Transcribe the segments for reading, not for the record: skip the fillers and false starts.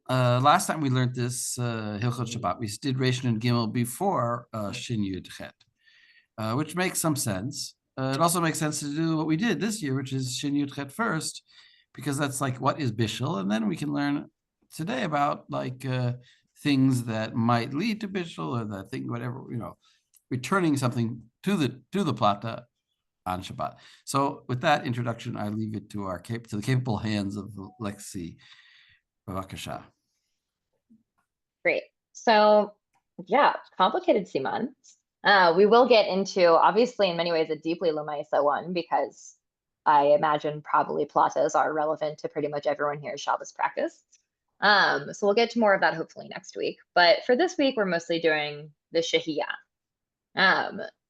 last time we learned this Hilchot Shabbat, we did Rishon and Gimel before Shin Yud Chet, which makes some sense. It also makes sense to do what we did this year, which is Shin Yud Chet first, because that's like what is Bishul, and then we can learn today about like things that might lead to Bishul or that thing, whatever, returning something to the Plata on Shabbat. So with that introduction, I leave it to the capable hands of Lexie. Bavakasha. Great. So yeah, complicated Siman. We will get into, obviously, in many ways, a deeply Lamaisa one, because I imagine probably platas are relevant to pretty much everyone here's Shabbos practice. So we'll get to more of that hopefully next week. But for this week, we're mostly doing the Shehiyah.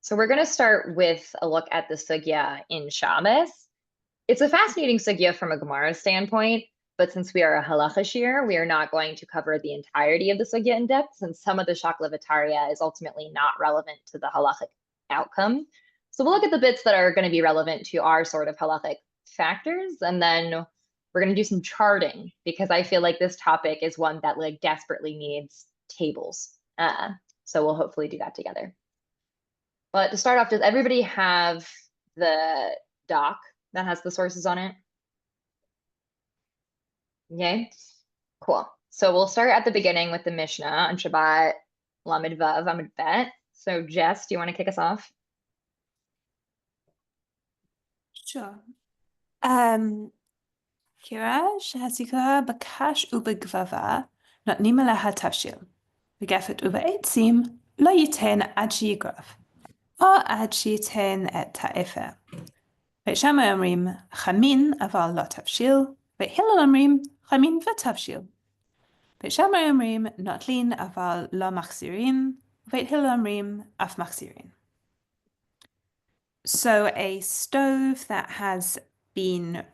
So we're going to start with a look at the sugya in Shabbos. It's a fascinating sugya from a Gemara standpoint, but since we are a halacha shir, we are not going to cover the entirety of the sugya in depth, since some of the shaklavataria is ultimately not relevant to the halachic outcome. So we'll look at the bits that are going to be relevant to our sort of halachic factors, and then we're going to do some charting, because I feel like this topic is one that like desperately needs tables. So we'll hopefully do that together. But to start off, does everybody have the doc that has the sources on it? Okay, cool. So we'll start at the beginning with the Mishnah on Shabbat Lamed Vav Amud Bet. So Jess, do you want to kick us off? Sure. Kira שהזיקה בקש ובגבבה נותנים עליה תבשיל, בגפת ובעצים לא ייתן עד שיגרף, או עד שייתן את האפר. בית שמאי אומרים חמין אבל לא תבשיל, בית הלל אומרים חמין ותבשיל. בית שמאי אומרים נוטלין אבל לא מחזירין, ובית הלל אומרים אף מחזירין. So a stove that has been,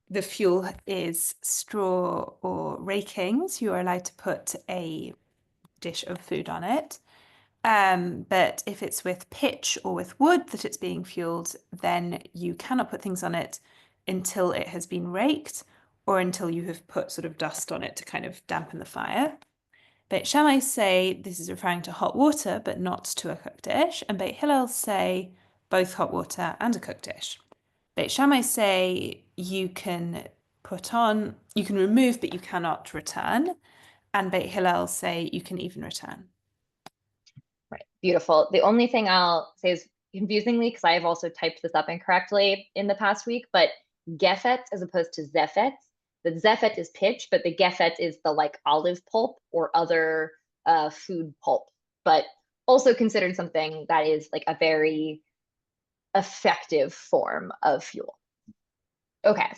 the fuel is straw or rakings, you are allowed to put a dish of food on it. But if it's with pitch or with wood that it's being fueled, then you cannot put things on it until it has been raked or until you have put sort of dust on it to kind of dampen the fire. Beit Shammai say this is referring to hot water, but not to a cooked dish. And Beit Hillel say both hot water and a cooked dish. Beit Shammai say you can remove, but you cannot return. And Beit Hillel say you can even return. Right, beautiful. The only thing I'll say is confusingly, because I have also typed this up incorrectly in the past week, but gefet as opposed to zefet. The zefet is pitch, but the gefet is the like olive pulp or other food pulp, but also considered something that is like a very effective form of fuel. Okay,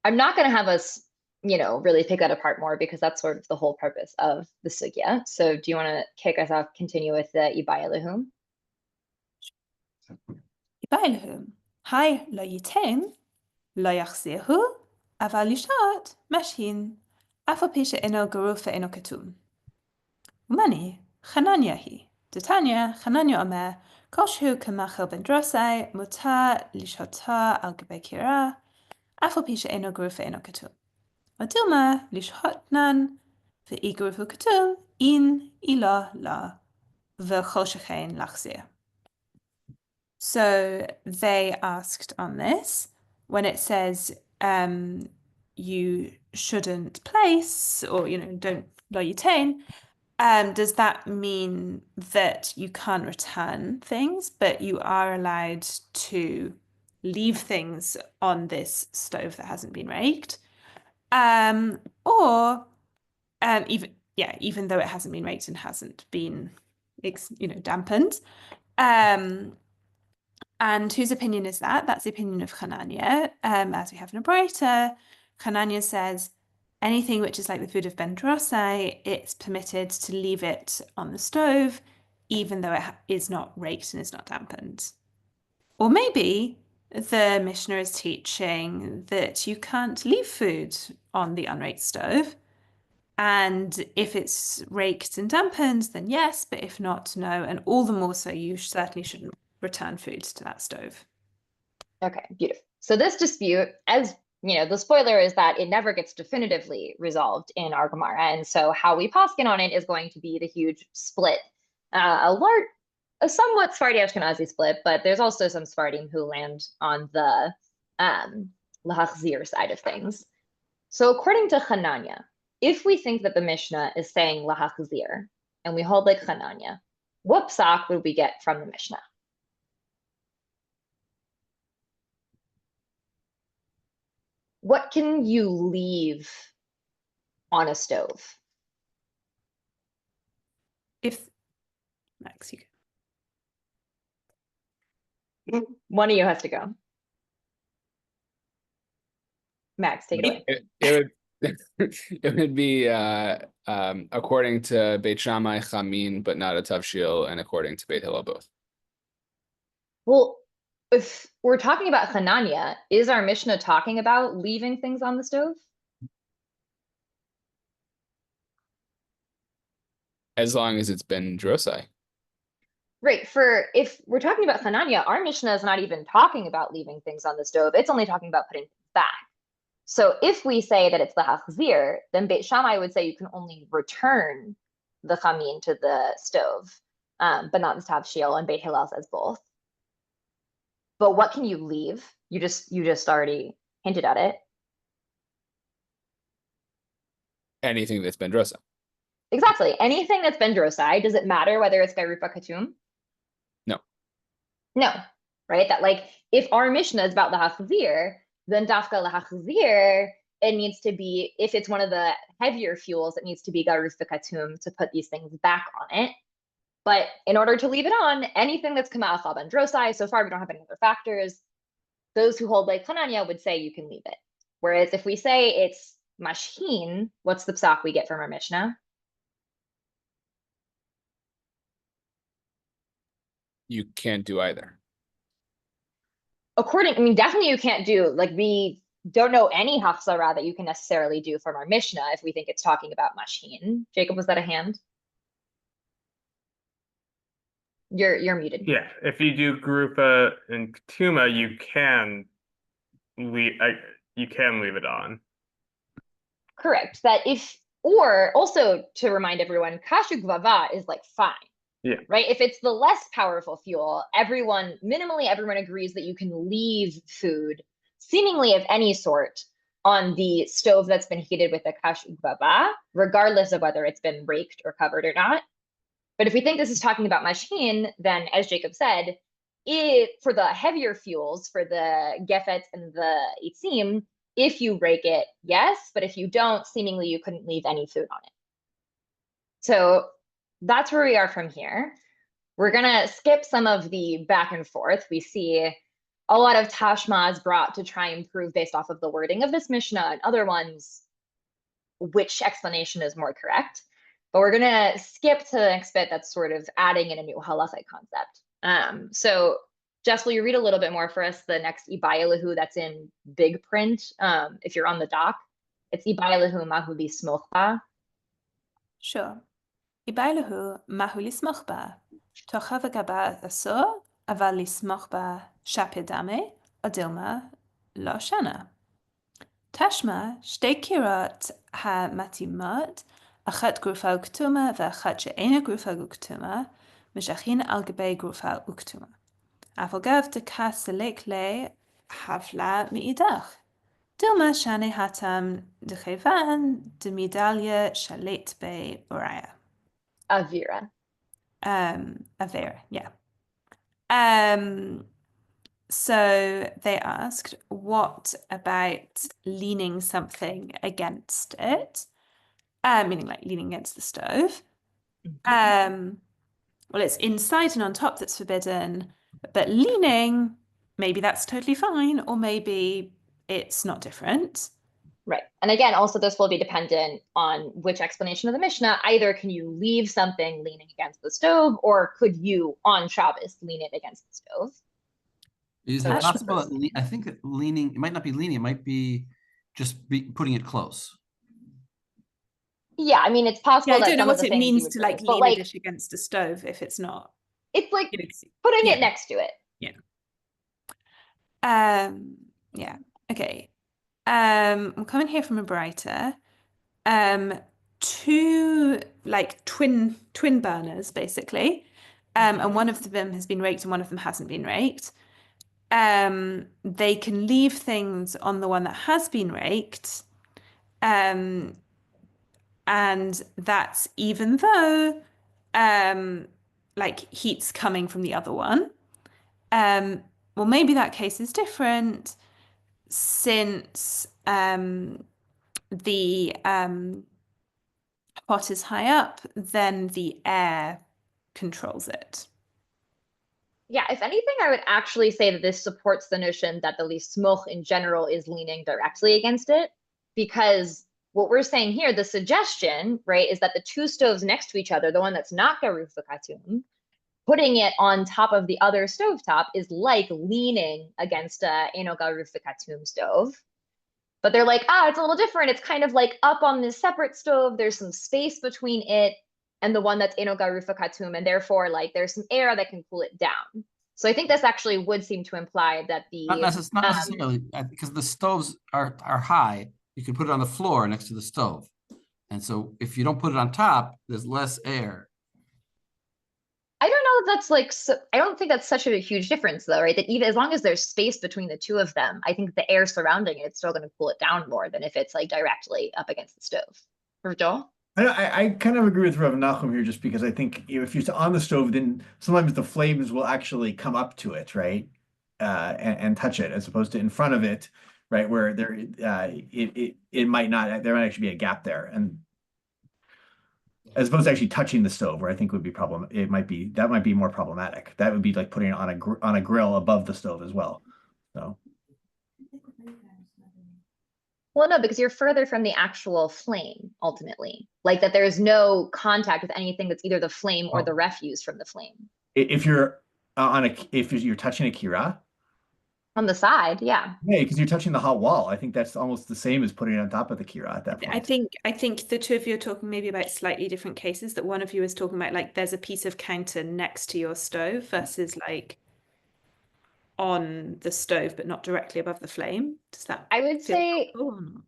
I'm not going to have us, really pick that apart more, because that's sort of the whole purpose of the sugya. So do you want to kick us off, continue with the Ibai Elahum? Ibai Elahum, Hai lo yitain, lo yachzihu, אבל לשתות משהין, אף על פי שאינו גרוף ואינו כתום. ומאני, חנניה היא. דתניא, חנניה אומר, כלשהו כמאכל בן דרוסי, מותר לשהותו על גבי קירה, אף על פי שאינו גרוף ואינו כתום. ודילמה, לשהותנן, ואי גרוף וכתום, אין אילה לה, וכל שכן להחזיר. So they asked on this, when it says you shouldn't place, or don't lo yitain, does that mean that you can't return things, but you are allowed to leave things on this stove that hasn't been raked, or even though it hasn't been raked and hasn't been dampened? And whose opinion is that? That's the opinion of Hanania. As we have in a Braita, Hanania says anything which is like the food of Ben Drosai, it's permitted to leave it on the stove, even though it is not raked and is not dampened. Or maybe the Mishnah is teaching that you can't leave food on the unraked stove. And if it's raked and dampened, then yes, but if not, no. And all the more so, you certainly shouldn't return food to that stove. Okay, beautiful. So this dispute, as the spoiler is that it never gets definitively resolved in our Gemara. And so how we paskin on it is going to be the huge split. A somewhat Sephardi Ashkenazi split, but there's also some Sephardim who land on the Lahachzir side of things. So according to Hananya, if we think that the Mishnah is saying Lahachzir, and we hold like Hananya, what psak would we get from the Mishnah? What can you leave on a stove? If Max, you One of you has to go. Max, take it away. It would be according to Beit Shammai chamin, but not a tavshil, and according to Beit Hillel both. Well, if we're talking about Hananya, is our Mishnah talking about leaving things on the stove? As long as it's been drosai. Right. If we're talking about Hananya, our Mishnah is not even talking about leaving things on the stove. It's only talking about putting things back. So if we say that it's the Hachzir, then Beit Shammai would say you can only return the chamin to the stove, but not the tavshil, and Beit Hillel says both. But what can you leave? You just already hinted at it. Anything that's been drosai. Exactly. Anything that's been drosai, does it matter whether it's Gairufa Katum? No, right? That like, if our Mishnah is about the Hachzir, then Dafka Lahachzir, it needs to be, if it's one of the heavier fuels, it needs to be Garufa Katum to put these things back on it. But in order to leave it on, anything that's Kama'achal ben drosai, so far we don't have any other factors, those who hold like Hananya would say you can leave it. Whereas if we say it's mashhin, what's the psak we get from our Mishnah? You can't do either. Definitely you can't do, like, we don't know any hafsara that you can necessarily do from our Mishnah if we think it's talking about mashhin. Jacob, was that a hand? You're muted. Yeah, if you do Garufa and Ketuma, you can leave it on. Correct. Or also to remind everyone, kashu gvava is like fine. Yeah. Right? If it's the less powerful fuel, minimally everyone agrees that you can leave food, seemingly of any sort, on the stove that's been heated with a kashu gvava, regardless of whether it's been raked or covered or not. But if we think this is talking about mashhin, then as Jacob said, for the heavier fuels, for the gefet and the itzim, if you rake it, yes, but if you don't, seemingly you couldn't leave any food on it. So that's where we are from here. We're gonna skip some of the back and forth. We see a lot of tashmas brought to try and prove based off of the wording of this Mishnah and other ones which explanation is more correct. But we're gonna skip to the next bit that's sort of adding in a new halachic concept. So Jess, will you read a little bit more for us, the next Ibayalahu that's in big print, if you're on the doc? It's Ibayalahu mahu lismocha. Sure. Ibailahu mahu lismoch ba. Tocha v'gaba asur, aval lismoch ba shapidame, odilma lo shana. Tashma, shte kirot ha-matimot, achat grufa uktuma ve'achat she'ena grufa uktuma, mishachin al gabei grufa uktuma. Afogav deka selek le havla mi'idach. Dilma shane hatam dechevan demidalya shalit be uraya. Avira. Avera, yeah. So they asked, what about leaning something against it? Meaning like leaning against the stove. Well, it's inside and on top that's forbidden, but leaning, maybe that's totally fine, or maybe it's not different. Right. And again, also this will be dependent on which explanation of the Mishnah. Either can you leave something leaning against the stove, or could you on Shabbos lean it against the stove? Is So it what's the possible first? that I think that leaning, it might not be leaning, it might be just putting it close. Yeah, I mean, it's possible Yeah, I that don't know some of what the it things you means would to do, like but lean like, a dish against a stove if it's not, it's like you know, putting yeah. it next to it. Yeah. Yeah. Okay. I'm coming here from a brighter. Two like twin burners basically. And one of them has been raked and one of them hasn't been raked. They can leave things on the one that has been raked. And that's even though like heat's coming from the other one. Well, maybe that case is different since the pot is high up, then the air controls it. Yeah, if anything, I would actually say that this supports the notion that the lismoch in general is leaning directly against it, because what we're saying here, the suggestion, right, is that the two stoves next to each other, the one that's not garuf v'katum, putting it on top of the other stovetop is like leaning against a eno garuf v'katum stove. But they're like, it's a little different. It's kind of like up on this separate stove. There's some space between it and the one that's eno garufa katum, and therefore, like, there's some air that can cool it down. So I think this actually would seem to imply that the Not necessarily, because the stoves are high. You can put it on the floor next to the stove. And so if you don't put it on top, there's less air. I don't know if that's like, I don't think that's such a huge difference though, right? That even as long as there's space between the two of them, I think the air surrounding it, it's still going to cool it down more than if it's like directly up against the stove. For Joel? I kind of agree with Rav Nachum here, just because I think if you're on the stove, then sometimes the flames will actually come up to it, right, and touch it, as opposed to in front of it, right, where there it might not, there might actually be a gap there, and as opposed to actually touching the stove, where I think would be that might be more problematic. That would be like putting it on a grill above the stove as well. So. Well, no, because you're further from the actual flame, ultimately. Like that there's no contact with anything that's either the flame or the refuse from the flame. If you're if you're touching a kira. On the side, yeah. Yeah, because you're touching the hot wall. I think that's almost the same as putting it on top of the kira at that point. I think the two of you are talking maybe about slightly different cases. That one of you is talking about like there's a piece of counter next to your stove versus like on the stove but not directly above the flame. Does that I would feel say helpful or not?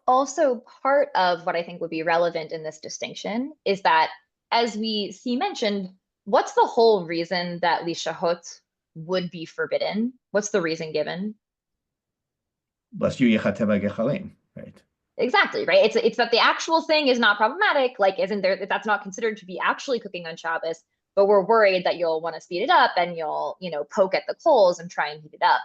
also part of what I think would be relevant in this distinction is that, as we see mentioned, what's the whole reason that lishahot would be forbidden? What's the reason given? Lest you yechateva gechalim, right? Exactly, right? It's that the actual thing is not problematic, like isn't there, that's not considered to be actually cooking on Shabbos, but we're worried that you'll want to speed it up and you'll, poke at the coals and try and heat it up.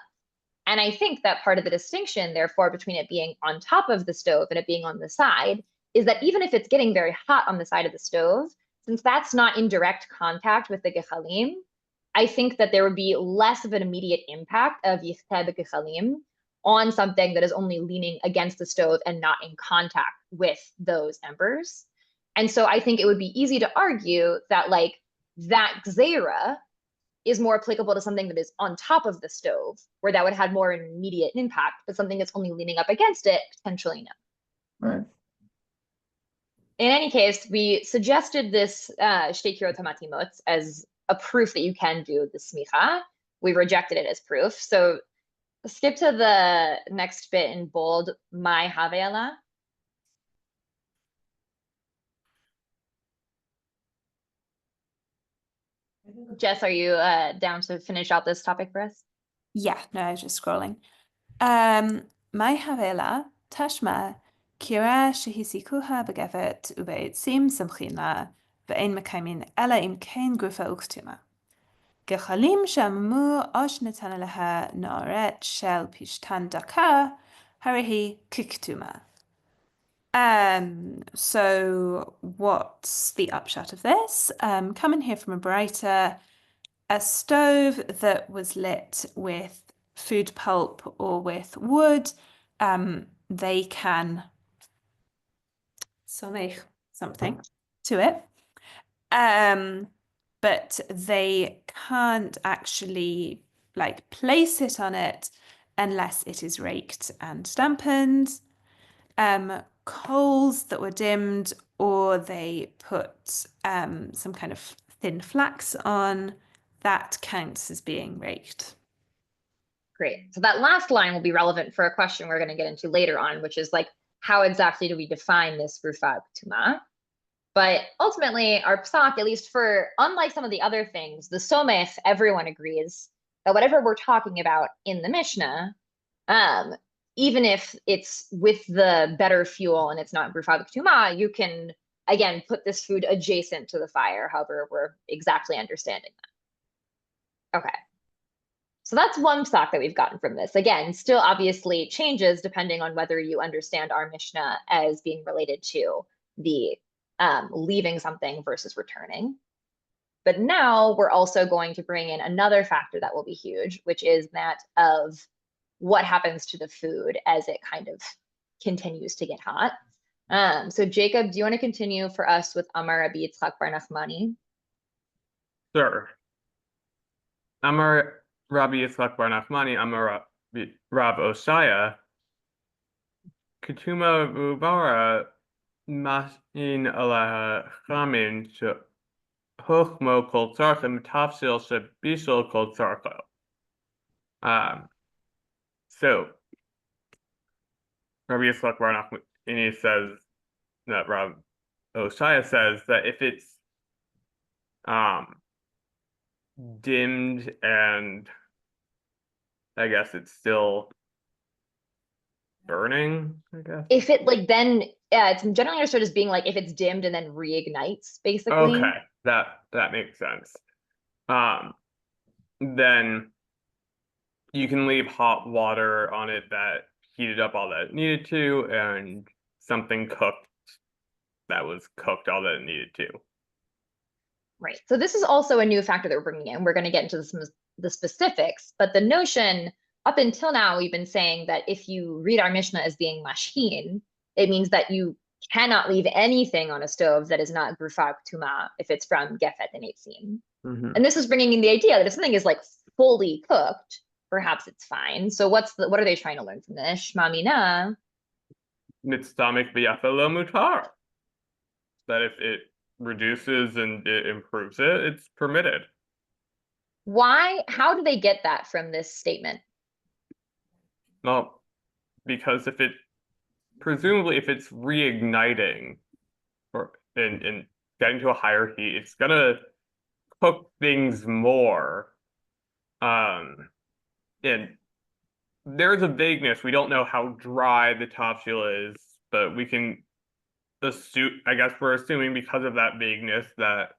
And I think that part of the distinction, therefore, between it being on top of the stove and it being on the side is that even if it's getting very hot on the side of the stove, since that's not in direct contact with the gechalim, I think that there would be less of an immediate impact of yichteh gechalim on something that is only leaning against the stove and not in contact with those embers. And so I think it would be easy to argue that like that gzeira is more applicable to something that is on top of the stove, where that would have more immediate impact, but something that's only leaning up against it, potentially no. Right. In any case, we suggested this shtei kirot hamatimot as a proof that you can do the smicha. We rejected it as proof. So skip to the next bit in bold, my have'ala. Jess, are you down to finish out this topic for us? Yeah, no, I was just scrolling. My havela tashma kira shehisikuha begevet ubeitzim samchin la ve'ein mekaymin ela im kein grufa uktuma. גחלים שעממו או שנתן לה נערת של פשתן דקה, הרי היא ככתומה. So what's the upshot of this? Coming here from a brighter, a stove that was lit with food pulp or with wood, they can make something to it. But they can't actually like place it on it unless it is raked and dampened. Coals that were dimmed, or they put some kind of thin flax on, that counts as being raked. Great. So that last line will be relevant for a question we're going to get into later on, which is like, how exactly do we define this rufa tuma? But ultimately, our psak, at least for, unlike some of the other things, the somech, everyone agrees that whatever we're talking about in the Mishnah, even if it's with the better fuel and it's not rufa tuma, you can, again, put this food adjacent to the fire, however we're exactly understanding that. Okay. So that's one psak that we've gotten from this. Again, still obviously changes depending on whether you understand our Mishnah as being related to the leaving something versus returning. But now we're also going to bring in another factor that will be huge, which is that of what happens to the food as it kind of continues to get hot. So Jacob, do you want to continue for us with Amar Rabbi Yitzchak bar Nachmani? Sure. Amar Rabbi Yitzchak bar Nachmani, Amar Rav Oshaya, Ketuma Mubara Mashin Alaha Chamin Hochmo Kol Tzarcha Tafsil Shabishol Kol Tzarcha. So Rabbi Yitzchak bar Nachmani says that Rav Oshaya says that if it's dimmed and I guess it's still burning, I guess. If it like then, yeah, it's generally understood as being like if it's dimmed and then reignites, basically. Okay, that makes sense. Then you can leave hot water on it that heated up all that it needed to, and something cooked that was cooked all that it needed to. Right. So this is also a new factor that we're bringing in. We're going to get into the specifics, but the notion up until now, we've been saying that if you read our Mishnah as being mashhin, it means that you cannot leave anything on a stove that is not grufak tuma if it's from gefet and eitzim. And this is bringing in the idea that if something is like fully cooked, perhaps it's fine. So what are they trying to learn from this? Shma mina. Mitztamik v'yafelo mutar. That if it reduces and it improves it, it's permitted. Why? How do they get that from this statement? Well, because presumably if it's reigniting or and getting to a higher heat, it's gonna cook things more. And there's a vagueness. We don't know how dry the topsoil is, but we can assume, I guess we're assuming because of that vagueness that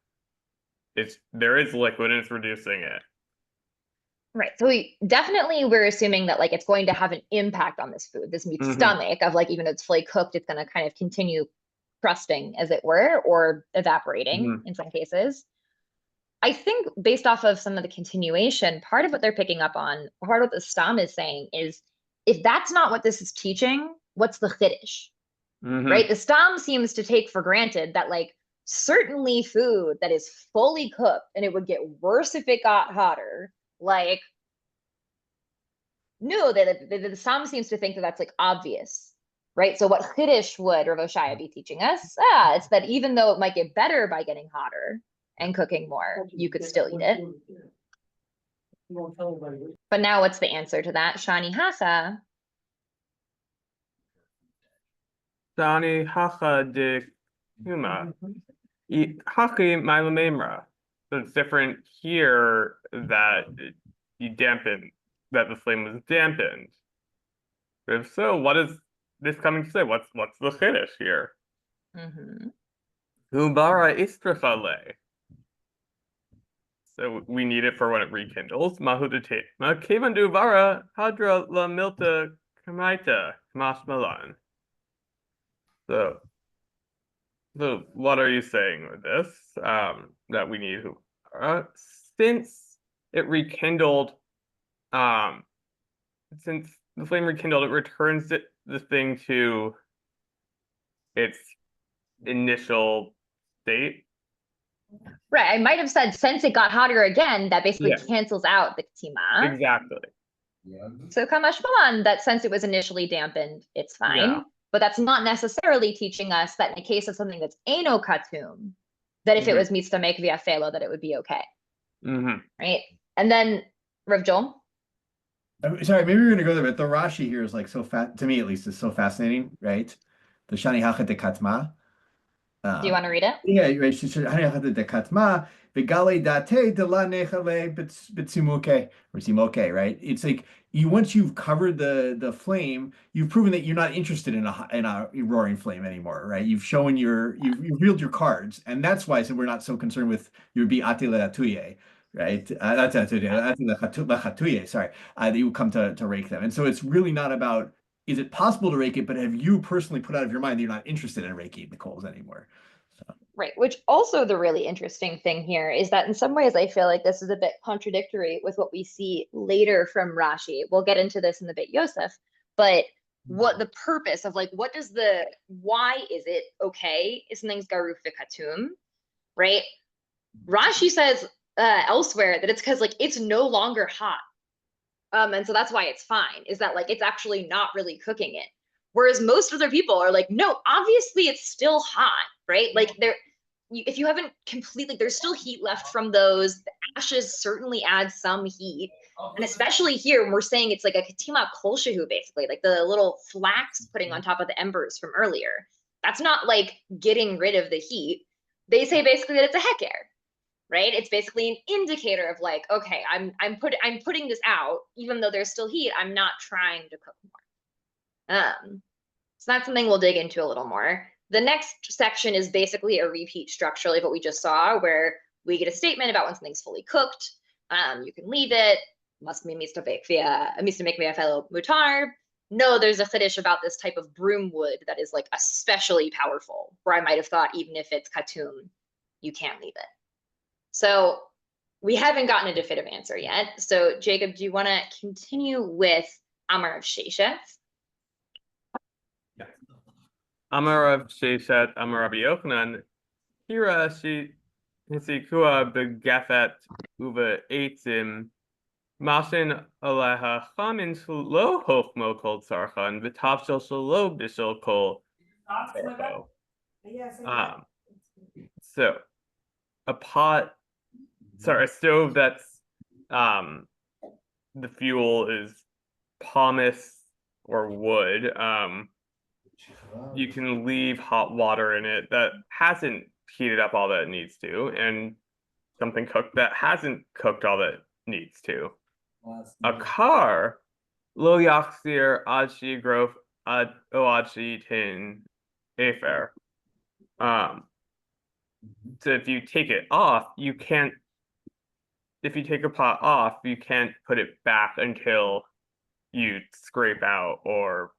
there is liquid and it's reducing it. Right. So we're assuming that like it's going to have an impact on this food, this meat's stomach, of like even though it's fully cooked, it's going to kind of continue crusting, as it were, or evaporating in some cases. I think based off of some of the continuation, part of what they're picking up on, part of what the stam is saying is, if that's not what this is teaching, what's the chiddush? Right? The stam seems to take for granted that like certainly food that is fully cooked and it would get worse if it got hotter. Like, no, the stam seems to think that that's like obvious, right? So what chiddush would Rav Oshaya be teaching us? It's that even though it might get better by getting hotter and cooking more, you could still eat it. But now what's the answer to that? Shani Hasa. Shani Hacha de Kuma. Haki Milamemra. So it's different here that that the flame was dampened. If so, what is this coming to say? What's the chiddush here? Ubara istrachale. So we need it for when it rekindles. Mahudate. Kevan duvara hadra la milta kamaita masmalan. So what are you saying with this? That we need since it rekindled, since the flame rekindled, it returns the thing to its initial state. Right. I might have said since it got hotter again, that basically cancels out the ktima. Exactly. So kamashmalan, that since it was initially dampened, it's fine. Yeah. But that's not necessarily teaching us that in the case of something that's eno katum, that if it was mitzamek via felo, that it would be okay. Right. And then Rav Joel. Sorry, maybe we're gonna go there, but the Rashi here is like so fat to me at least is so fascinating, right? The Shani Hachet de Katma. Do you want to read it? Yeah, right. Shani Hachet de Katma, Vigale date de la nechale bitsimuke or simoke, right? It's like you once you've covered the flame, you've proven that you're not interested in a roaring flame anymore, right? You've revealed your cards, and that's why I said we're not so concerned with your be atile atuye, right? That's atuye, sorry, that you come to rake them, and so it's really not about is it possible to rake it, but have you personally put out of your mind that you're not interested in raking the coals anymore? Right, which also the really interesting thing here is that in some ways I feel like this is a bit contradictory with what we see later from Rashi. We'll get into this in the bit Yosef, but what the purpose of like why is it okay if something's garuf v'katum, right? Rashi says elsewhere that it's because like it's no longer hot. And so that's why it's fine, is that like it's actually not really cooking it. Whereas most other people are like, no, obviously it's still hot, right? Like if you haven't completely, there's still heat left from those. The ashes certainly add some heat. And especially here, when we're saying it's like a katima kolshehu, basically, like the little flax putting on top of the embers from earlier. That's not like getting rid of the heat. They say basically that it's a heker, right? It's basically an indicator of like, okay, I'm putting this out, even though there's still heat. I'm not trying to cook more. So that's something we'll dig into a little more. The next section is basically a repeat structurally of what we just saw, where we get a statement about when something's fully cooked. You can leave it. Must be mista make via fellow mutar. No, there's a chiddush about this type of broom wood that is like especially powerful, where I might have thought even if it's katum, you can't leave it. So we haven't gotten a definitive answer yet. So Jacob, do you want to continue with Amar of Sheshet? Amar of Sheshet, Amar Rabbi Yochanan, Hira Hisikua begafet uva eitzim, Masin aleha chamin lo hochmo kol tzarchan, v'tavshel shelo bishel kol tzarcho. So a stove that's the fuel is pumice or wood. You can leave hot water in it that hasn't heated up all that it needs to, and something cooked that hasn't cooked all that it needs to. A car, lo yachzir ad shigrof ad tin afer. So if you take it off, you can't. If you take a pot off, you can't put it back until you scrape out or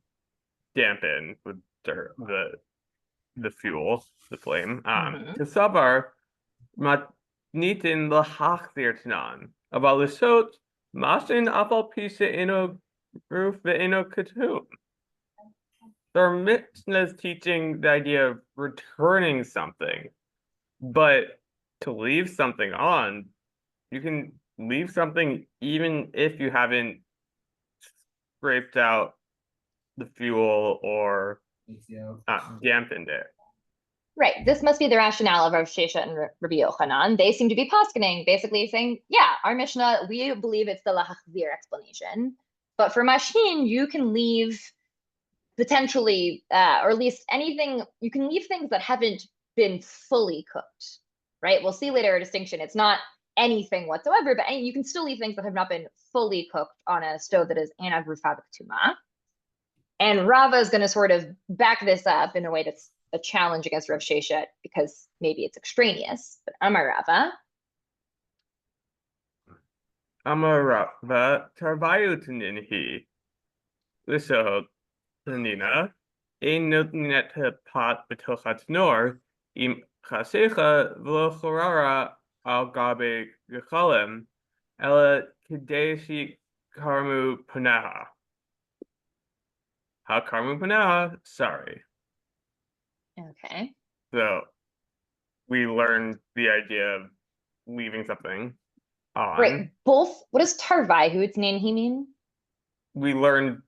dampen with the fuel, the flame. Kesavar matnitin lahachzir tanan. Aval lishot mashin afal pisha ino roof ve'ino katum. Our Mishnah is teaching the idea of returning something, but to leave something on, you can leave something even if you haven't scraped out the fuel or dampened it. Right. This must be the rationale of Rav Sheshet and Rabbi Yochanan. They seem to be poskening, basically saying, yeah, our Mishnah, we believe it's the lahachzir explanation. But for Mashin, you can leave potentially, or at least anything, you can leave things that haven't been fully cooked, right? We'll see later a distinction. It's not anything whatsoever, but you can still leave things that have not been fully cooked on a stove that is anag rufavik tuma. And Rava is going to sort of back this up in a way that's a challenge against Rav Sheshet because maybe it's extraneous. But Amar Rava. Amar Rava tarvayu taninhi. Lishot tanina. Ein notnet pot betochat nor im chashecha v'lo chorara al gabe gechalem ela kadeshi karmu panaha. How karmu panaha? Sorry. Okay. So we learned the idea of leaving something on. Right. Both. What does tarvai its name he mean? We learned,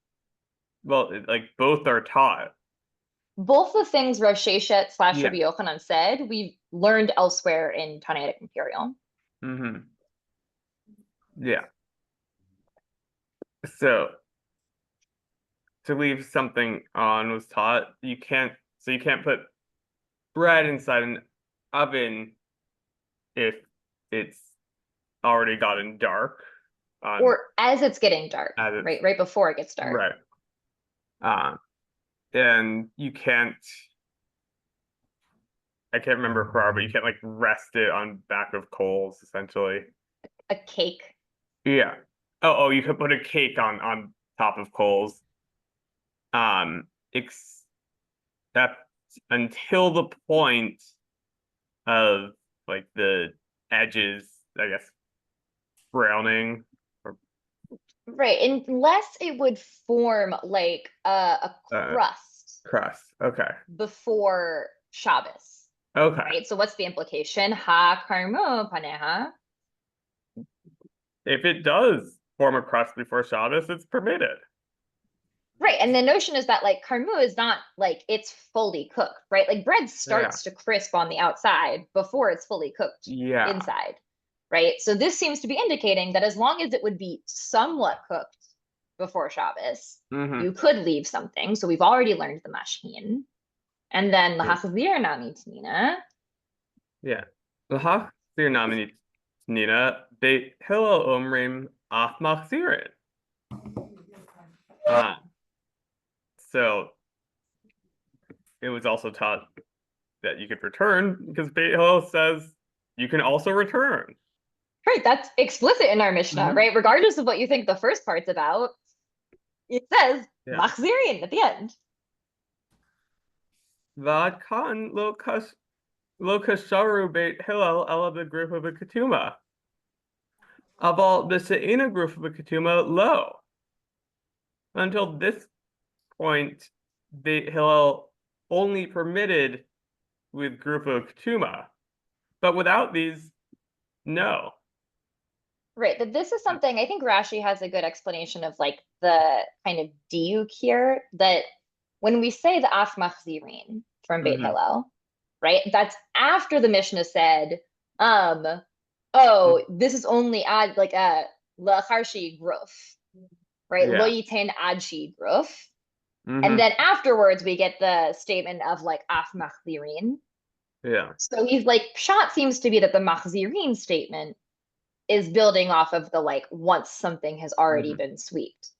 well, like both are taught. Both the things Rav Sheshet / Yeah. Rabbi Yochanan said, we learned elsewhere in Tanaitic Imperial. Mm-hmm. Yeah. So to leave something on was taught. You can't put bread inside an oven if it's already gotten dark. Or as it's getting dark, As it's- right? Right before it gets dark. Right. And you can't, I can't remember for, but you can't like rest it on back of coals, essentially. A cake. Yeah. Oh, you could put a cake on top of coals. Except until the point of like the edges, I guess, browning. Right, unless it would form like a crust Crust. Okay. before Shabbos, Okay. right? So what's the implication? Ha karmo paneha. If it does form a crust before Shabbos, it's permitted. Right, and the notion is that like karmu is not like it's fully cooked, right? Like bread starts to crisp on the outside before it's fully cooked Yeah. inside, right? So this seems to be indicating that as long as it would be somewhat cooked before Shabbos, Mhm. you could leave something. So we've already learned the mashhin. And then lahachzir nami tnina. Yeah. L'hach zir namini Nina, Beit Hillel omrim af machzirin. So it was also taught that you could return because Beit Hillel says you can also return. Right, that's explicit in our Mishnah, right? Regardless of what you think the first part's about, it says Yeah. machzirin at the end. Vad kan lo kasharu Beit Hillel ela b'group of a ketuma. Aval b'se'ina group of a ketuma lo. Until this point, Beit Hillel only permitted with group of ketuma, but without these, no. Right, but this is something I think Rashi has a good explanation of like the kind of diuk here, that when we say the af machzirin from Beit Mhm. Hillel, right? That's after the Mishnah said, oh, this is only ad like a lacharshi gruf, right? Yeah. Lo yitain adshi gruf. Mhm. And then afterwards we get the statement of like af machzirin. Yeah. So he's like, pshat seems to be that the machzirin statement is building off of the like once something has already been sweeped,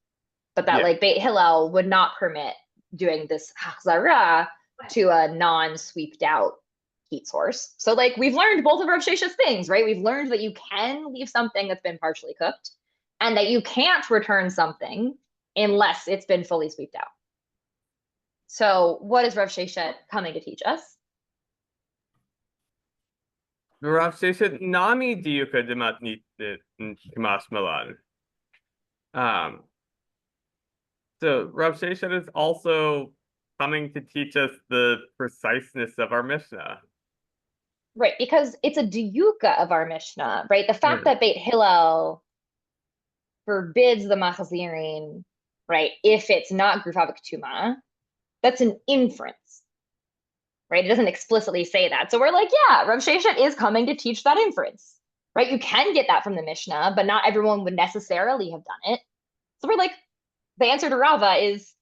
but that Yeah. like Beit Hillel would not permit doing this hachzara to a non-sweeped out heat source. So like we've learned both of Rav Shesha's things, right? We've learned that you can leave something that's been partially cooked, and that you can't return something unless it's been fully sweeped out. So what is Rav Shesha coming to teach us? Rav Sheshet nami diuka dematnit kimas malan. So Rav Sheshet is also coming to teach us the preciseness of our Mishnah. Right, because it's a diuka of our Mishnah, right? The fact Right. that Beit Hillel forbids the machzirin, right? If it's not grufa b'ktuma, that's an inference, right? It doesn't explicitly say that. So we're like, yeah, Rav Sheshet is coming to teach that inference, right? You can get that from the Mishnah, but not everyone would necessarily have done it. So we're like, the answer to Rava is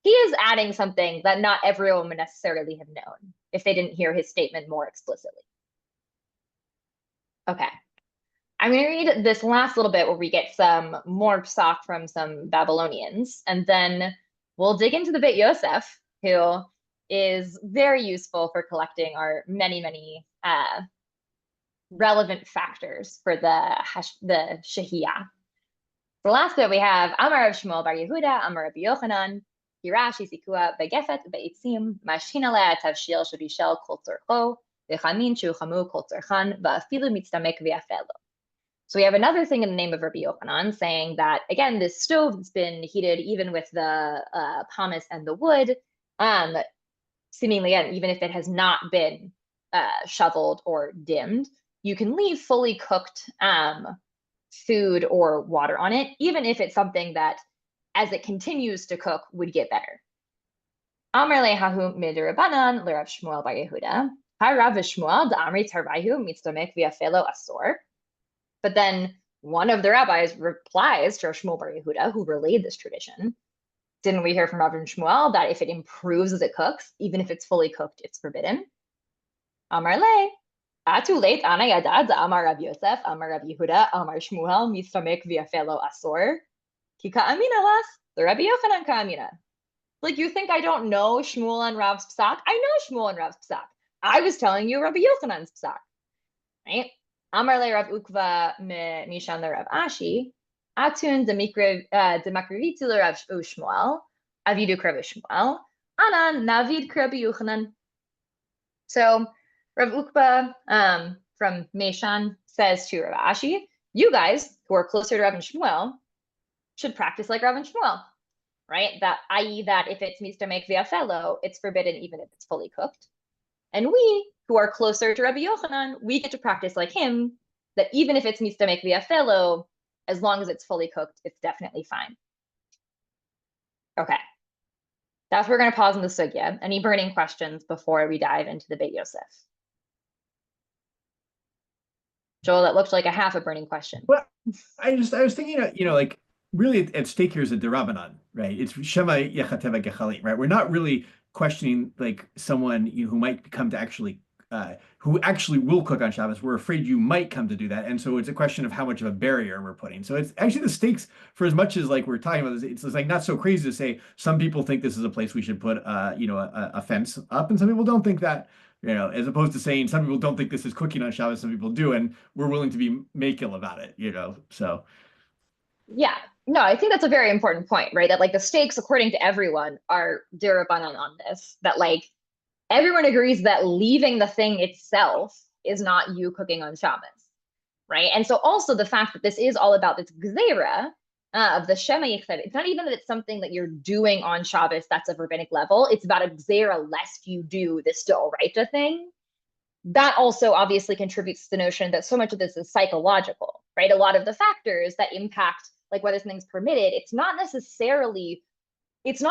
he is adding something that not everyone would necessarily have known if they didn't hear his statement more explicitly. Okay. I'm going to read this last little bit where we get some more psak from some Babylonians, and then we'll dig into the Beit Yosef, who is very useful for collecting our many, many relevant factors for the Shehiyah. The last bit we have Amar of Shmuel Bar Yehuda, Amar of Yochanan, Hirashi Sikua Begefet Beitzim, Mashina Lea Tavshil Shabishel Kol Tzorcho, Vechamin Shuchamu Kol Tzorchan, Va'afilu Mitztamek V'Yafelo. So we have another thing in the name of Rabbi Yochanan saying that, again, this stove has been heated even with the pumice and the wood, seemingly, even if it has not been shoveled or dimmed, you can leave fully cooked food or water on it, even if it's something that, as it continues to cook, would get better. Amar lehahu midirabanan l'Rav Shmuel bar Yehuda. Harav Shmuel da'amri tarvayu mitzdamek v'yafelo asor. But then one of the rabbis replies to Rav Shmuel Bar Yehuda, who relayed this tradition. Didn't we hear from Rav Shmuel that if it improves as it cooks, even if it's fully cooked, it's forbidden? Amar le, atu late ana yadad Amar Rav Yosef, Amar Rav Yehuda, Amar Shmuel, mistamek v'yafelo asor, ki ka'amina las, the Rabbi Yochanan ka'amina. Like, you think I don't know Shmuel and Rav's psak? I know Shmuel and Rav's psak. I was telling you Rabbi Yochanan's psak, right? Amar le Rav Ukva mishan le Rav Ashi, atun demakrivitu le Rav Shmuel, avidu Rabbi Shmuel, anan navid Rabbi Yochanan. So Rav Ukva from Meshan says to Rav Ashi, you guys who are closer to Rav and Shmuel should practice like Rav and Shmuel, right? That, i.e. that if it's mistamek v'yafelo, it's forbidden even if it's fully cooked. And we, who are closer to Rabbi Yochanan, we get to practice like him, that even if it's mistamek v'yafelo, as long as it's fully cooked, it's definitely fine. Okay. That's where we're going to pause in the sugya. Any burning questions before we dive into the Beit Yosef? Joel, that looked like a half a burning question. Well, I was thinking, like, really at stake here is a derabanan, right? It's Shema Yechateva Gechalim, right? We're not really questioning like someone who might come to actually, who actually will cook on Shabbos. We're afraid you might come to do that. And so it's a question of how much of a barrier we're putting. So it's actually the stakes, for as much as like we're talking about this, it's like not so crazy to say some people think this is a place we should put, a fence up, and some people don't think that. As opposed to saying some people don't think this is cooking on Shabbos, some people do, and we're willing to be makil about it, so. Yeah, no, I think that's a very important point, right? That like the stakes, according to everyone, are derabanan on this. That like everyone agrees that leaving the thing itself is not you cooking on Shabbos, right? And so also the fact that this is all about this gzeira of the Shema Yichsev, it's not even that it's something that you're doing on Shabbos that's of rabbinic level. It's about a gzeira lest you do this d'oraita thing. That also obviously contributes to the notion that so much of this is psychological, right? A lot of the factors that impact like whether something's permitted, it's not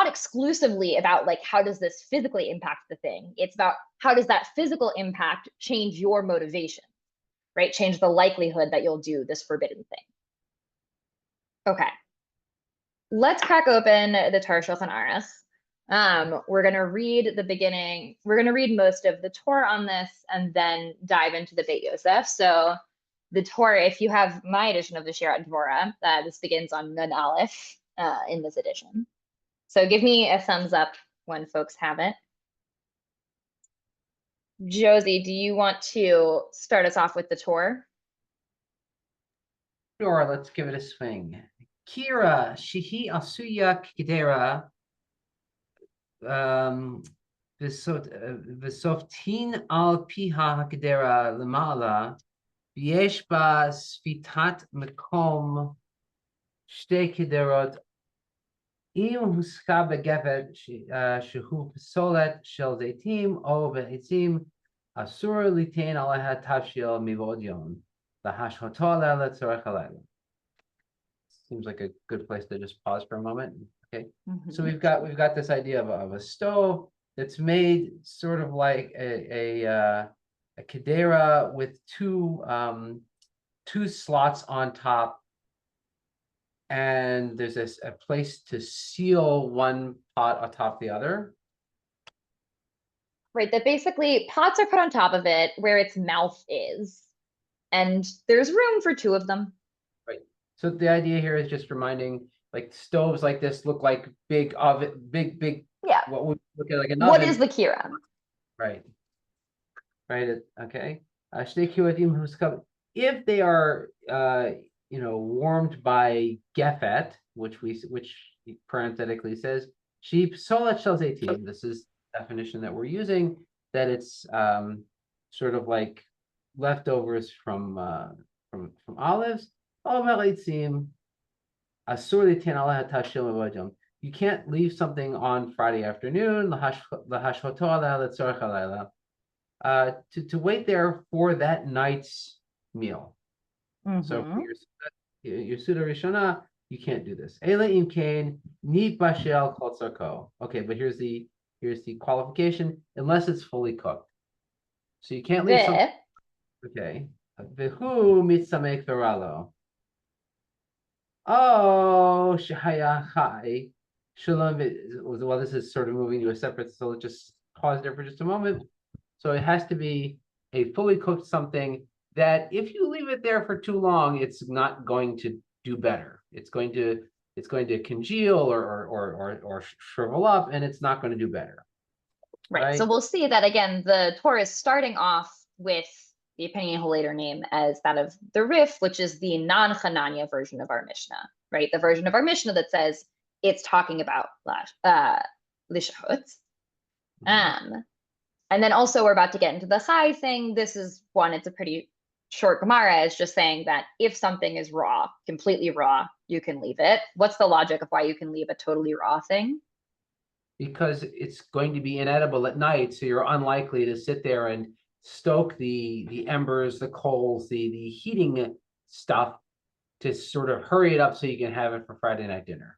exclusively about like how does this physically impact the thing. It's about how does that physical impact change your motivation, right? Change the likelihood that you'll do this forbidden thing. Okay, let's crack open the Torah Shulchan Aruch. We're going to read the beginning. We're going to read most of the Torah on this and then dive into the Beit Yosef. So the Torah, if you have my edition of the Shirat Dvorah, this begins on Nun Aleph in this edition. So give me a thumbs up when folks have it. Josie, do you want to start us off with the Torah? Sure, let's give it a swing. Kira, Shihi Asuya Kidera, Visoftin al Piha Hakidera Lamala, Vieshba Sfitat Mekom, Shte Kiderot, Im Huska Begevet, Shehu Solet, Shel Zaitim, O Behitim, Asur Litain Alaha Tavshil Mivodion, the Hashotala Letzorach. Seems like a good place to just pause for a moment. Okay, so we've got this idea of a stove that's made sort of like a kedera with two slots on top, and there's a place to seal one pot atop the other. Right, that basically pots are put on top of it where its mouth is, and there's room for two of them. Right. So the idea here is just reminding, like stoves like this look like big oven, big. Yeah. What would look at like an What oven. is the kira? Right. Okay. If they are, warmed by gefet, which parenthetically says sheep solat shel zaitim. This is the definition that we're using. That it's sort of like leftovers from olives. You can't leave something on Friday afternoon. To wait there for that night's meal. So for your Suda Rishona, you can't do this. Okay, but here's the qualification, unless it's fully cooked. So you can't leave something. Okay. Vihu mitzamek veralo. Oh, shahaya chai. Shalom. Well, this is sort of moving to a separate, so let's just pause there for just a moment. So it has to be a fully cooked something that if you leave it there for too long, it's not going to do better. It's going to congeal or shrivel up, and it's not going to do better. Right. So we'll see that again, the Torah is starting off with the opinion later name as that of the Rif, which is the non-Hananya version of our Mishnah, right? The version of our Mishnah that says it's talking about Lishahut. And then also we're about to get into the Chai thing. This is one, it's a pretty short Gemara. It's just saying that if something is raw, completely raw, you can leave it. What's the logic of why you can leave a totally raw thing? Because it's going to be inedible at night, so you're unlikely to sit there and stoke the embers, the coals, the heating stuff to sort of hurry it up so you can have it for Friday night dinner.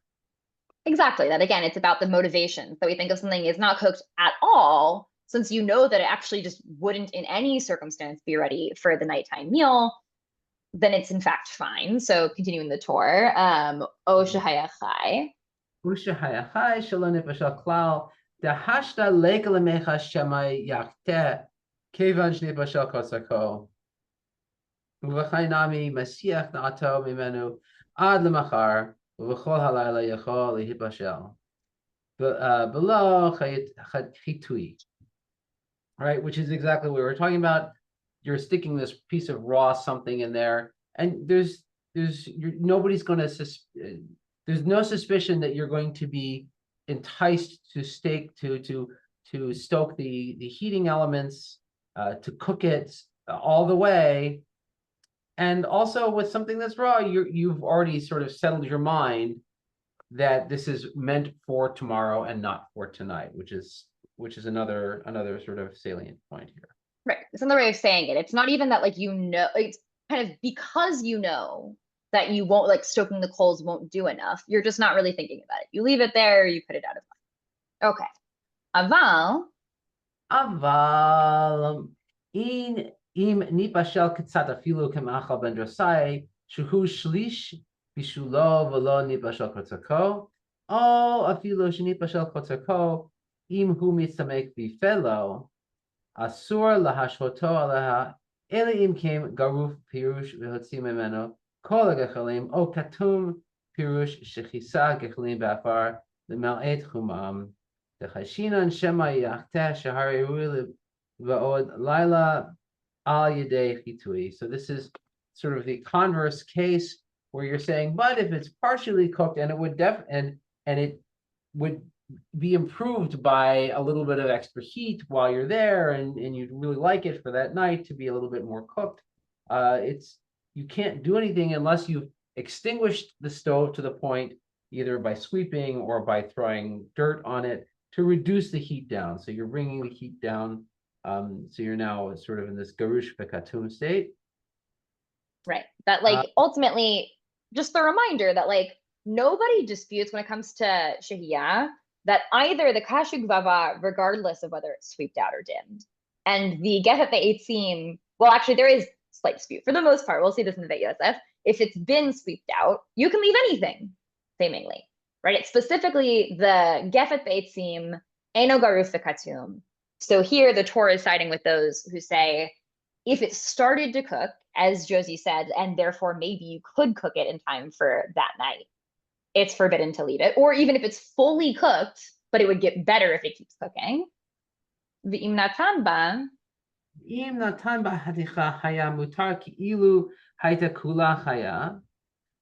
Exactly. That again, it's about the motivation. So we think of something is not cooked at all, since you know that it actually just wouldn't in any circumstance be ready for the nighttime meal, then it's in fact fine. So continuing the tour, O Shahaya Chai. Ushahayachai shalom nefashal klal dahashta lekal mecha shemai yakte kevan shnepashal kosako uvachai nami masiach naato mimenu ad lemachar uvachol halayla yachol lehipashel below chitui. Right, which is exactly what we were talking about. You're sticking this piece of raw something in there, and nobody's going to there's no suspicion that you're going to be enticed to stoke the heating elements, to cook it all the way. And also with something that's raw, you've already sort of settled your mind that this is meant for tomorrow and not for tonight, which is another sort of salient point here. Right. It's another way of saying it. It's not even that like, it's kind of because you know that you won't, like, stoking the coals won't do enough. You're just not really thinking about it. You leave it there, you put it out of mind. Okay. Aval im nipashel kitzat afilu kemachal ben drasai shuhu shlish bishulo v'lo nipashel kotzako o afilu shenipashel kotzako im hu mitzamek bifelo asur lahashhoto aleha ele im kem garuf pirush v'hotzi memeno kol hagechalim o katum pirush shechisa gechalim ba'afar l'mal'et chumam dechashinan shema yachteh shahari ruil va'od laila al yedei chitui. So this is sort of the converse case where you're saying, but if it's partially cooked and it would and it would be improved by a little bit of extra heat while you're there, and you'd really like it for that night to be a little bit more cooked. You can't do anything unless you've extinguished the stove to the point, either by sweeping or by throwing dirt on it, to reduce the heat down. So you're bringing the heat down. So you're now sort of in this garush bekatum state. Right. That like ultimately, just the reminder that like nobody disputes when it comes to shahiyah that either the kashug vava, regardless of whether it's sweeped out or dimmed, and the gefet be'etzim, well, actually there is slight dispute. For the most part, we'll see this in the Beit Yosef. If it's been sweeped out, you can leave anything, seemingly, right? It's specifically the gefet be'etzim, eno garuf v'katum. So here the Torah is siding with those who say, if it started to cook, as Josie said, and therefore maybe you could cook it in time for that night, it's forbidden to leave it. Or even if it's fully cooked, but it would get better if it keeps cooking. V'im natan ba haticha haya mutar ki'ilu haita kula haya.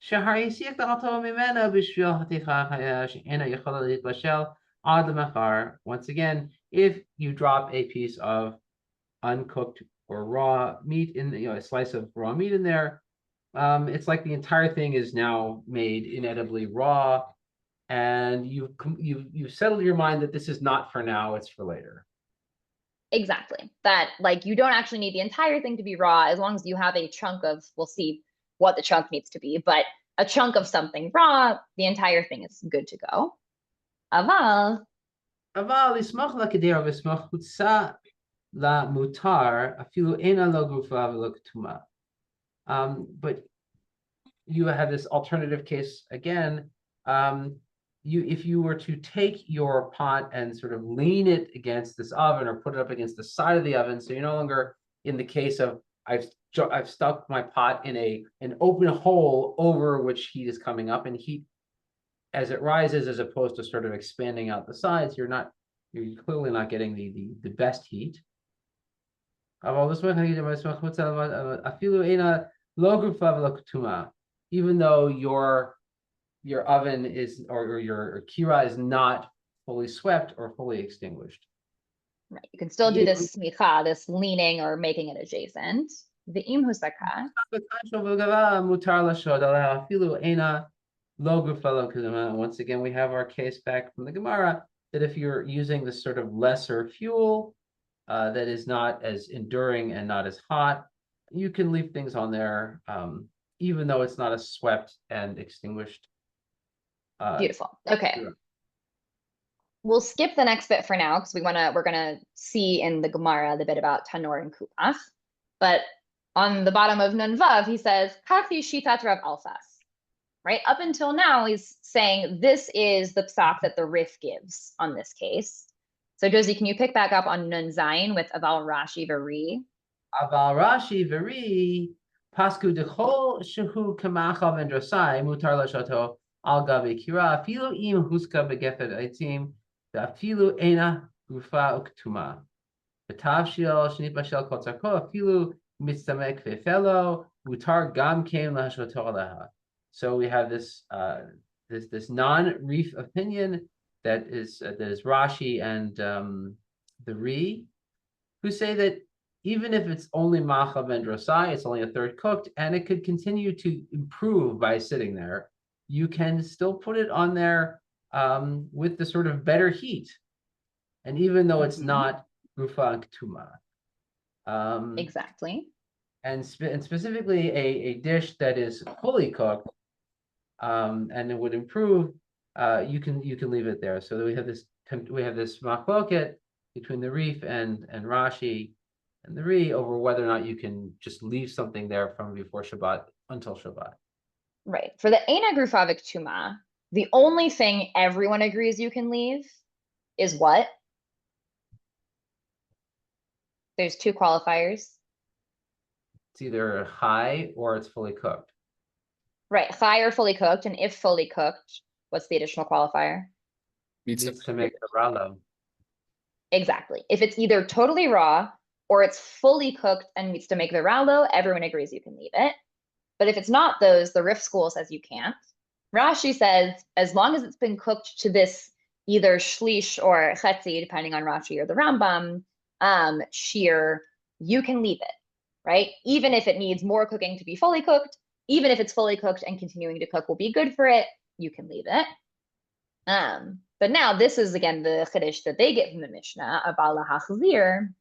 Shahar yisiach da'ato mimena b'shvil haticha haya she'ena yechola litbashel ad lemachar. Once again, if you drop a piece of uncooked or raw meat in, a slice of raw meat in there, it's like the entire thing is now made inedibly raw, and you've settled your mind that this is not for now, it's for later. Exactly. That like you don't actually need the entire thing to be raw, as long as you have a chunk of, we'll see what the chunk needs to be, but a chunk of something raw, the entire thing is good to go. Aval ismach lakeder v'ismach hutsa la mutar afilu ena lo gufa v'lo ketuma. But you have this alternative case again. If you were to take your pot and sort of lean it against this oven or put it up against the side of the oven, so you're no longer in the case of I've stuck my pot in an open hole over which heat is coming up, and heat as it rises, as opposed to sort of expanding out the sides, you're clearly not getting the best heat. Even though your oven is or your kira is not fully swept or fully extinguished. Right. You can still do this smicha, this leaning or making it adjacent. Ve'im husaka. Once again, we have our case back from the Gemara that if you're using this sort of lesser fuel that is not as enduring and not as hot, you can leave things on there, even though it's not as swept and extinguished. Beautiful. Okay. Sure. We'll skip the next bit for now because we're gonna see in the Gemara the bit about tanor and kupas. But on the bottom of Nun Vav, he says, Kachi shitat Rav Alfas. Right? Up until now, he's saying this is the psak that the Rif gives on this case. So Josie, can you pick back up on Nun Zayin with Aval Rashi Veri? Aval Rashi Veri, Pasku Dechol Shehu Kamachav and Drosai, Mutar Lashato, Al Gabi Kira, Filu Im Huska Begefet Aitim, Filu Ena Gufa Uktuma. Betavshil, Shnipashel Kotzako, Filu Mitzamek Fefelo, Mutar Gam Kem Lashato Aleha. So we have this this non-Rif opinion that is Rashi and the Ri, who say that even if it's only Machav and Drosai, it's only a third cooked, and it could continue to improve by sitting there. You can still put it on there with the sort of better heat, and even though it's not Rufa and Ketuma. Exactly. And specifically a dish that is fully cooked, and it would improve. You can leave it there. So we have this machloket between the Rif and Rashi and the Ri over whether or not you can just leave something there from before Shabbat until Shabbat. Right. For the Eina Grufavik Tuma, the only thing everyone agrees you can leave is what? There's two qualifiers. It's either high or it's fully cooked. Right. High or fully cooked. And if fully cooked, what's the additional qualifier? Needs to make the ralo. Exactly. If it's either totally raw or it's fully cooked and needs to make the ralo, everyone agrees you can leave it. But if it's not those, the Rif school says you can't. Rashi says, as long as it's been cooked to this either shlish or chetzi, depending on Rashi or the Rambam, shear, you can leave it, right? Even if it needs more cooking to be fully cooked, even if it's fully cooked and continuing to cook will be good for it, you can leave it. But now this is again the chiddush that they get from the Mishnah about la hachzir.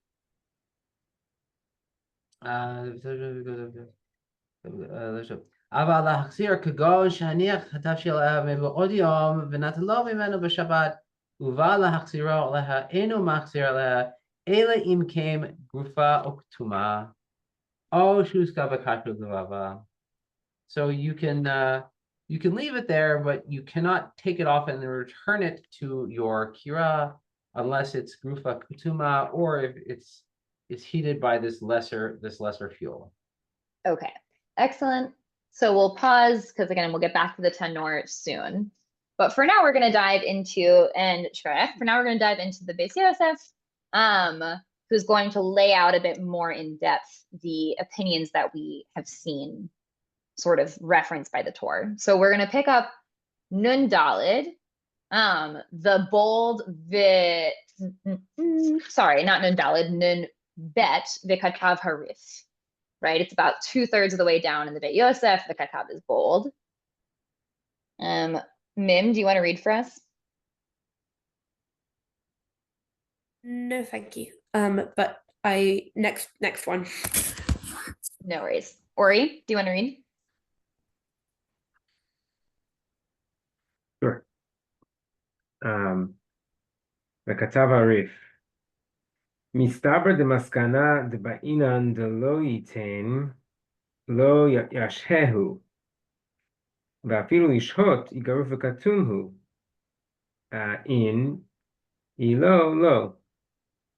אבל להחזיר כגון שהניח תבשיל מבעוד יום ונטלו ממנו בשבת ובא להחזירו עליה אינו מחזיר עליה אלא אם כן גופה או כתומה או שהוסקה בכשרות לבבה. So you can leave it there, but you cannot take it off and then return it to your kira unless it's grufa kutuma or if it's heated by this lesser fuel. Okay, excellent. So we'll pause because again, we'll get back to the tanor soon. But for now, we're going to dive into the Beis Yosef, who's going to lay out a bit more in depth the opinions that we have seen sort of referenced by the Torah. So we're going to pick up Nun Dalid, the bold sorry, not Nun Dalid, Nun Bet V'Katav Harif. Right, it's about 2/3 of the way down in the Beis Yosef. The Katav is bold. Mim, do you want to read for us? No, thank you. But next one. No worries. Ori, do you want to read? Sure. וכתב הריף, מסתבר דמסקנה דבעינן דלא ייתן, לא ישההו, ואפילו לשהות יגרוף וכתום הוא. In Ilo lo.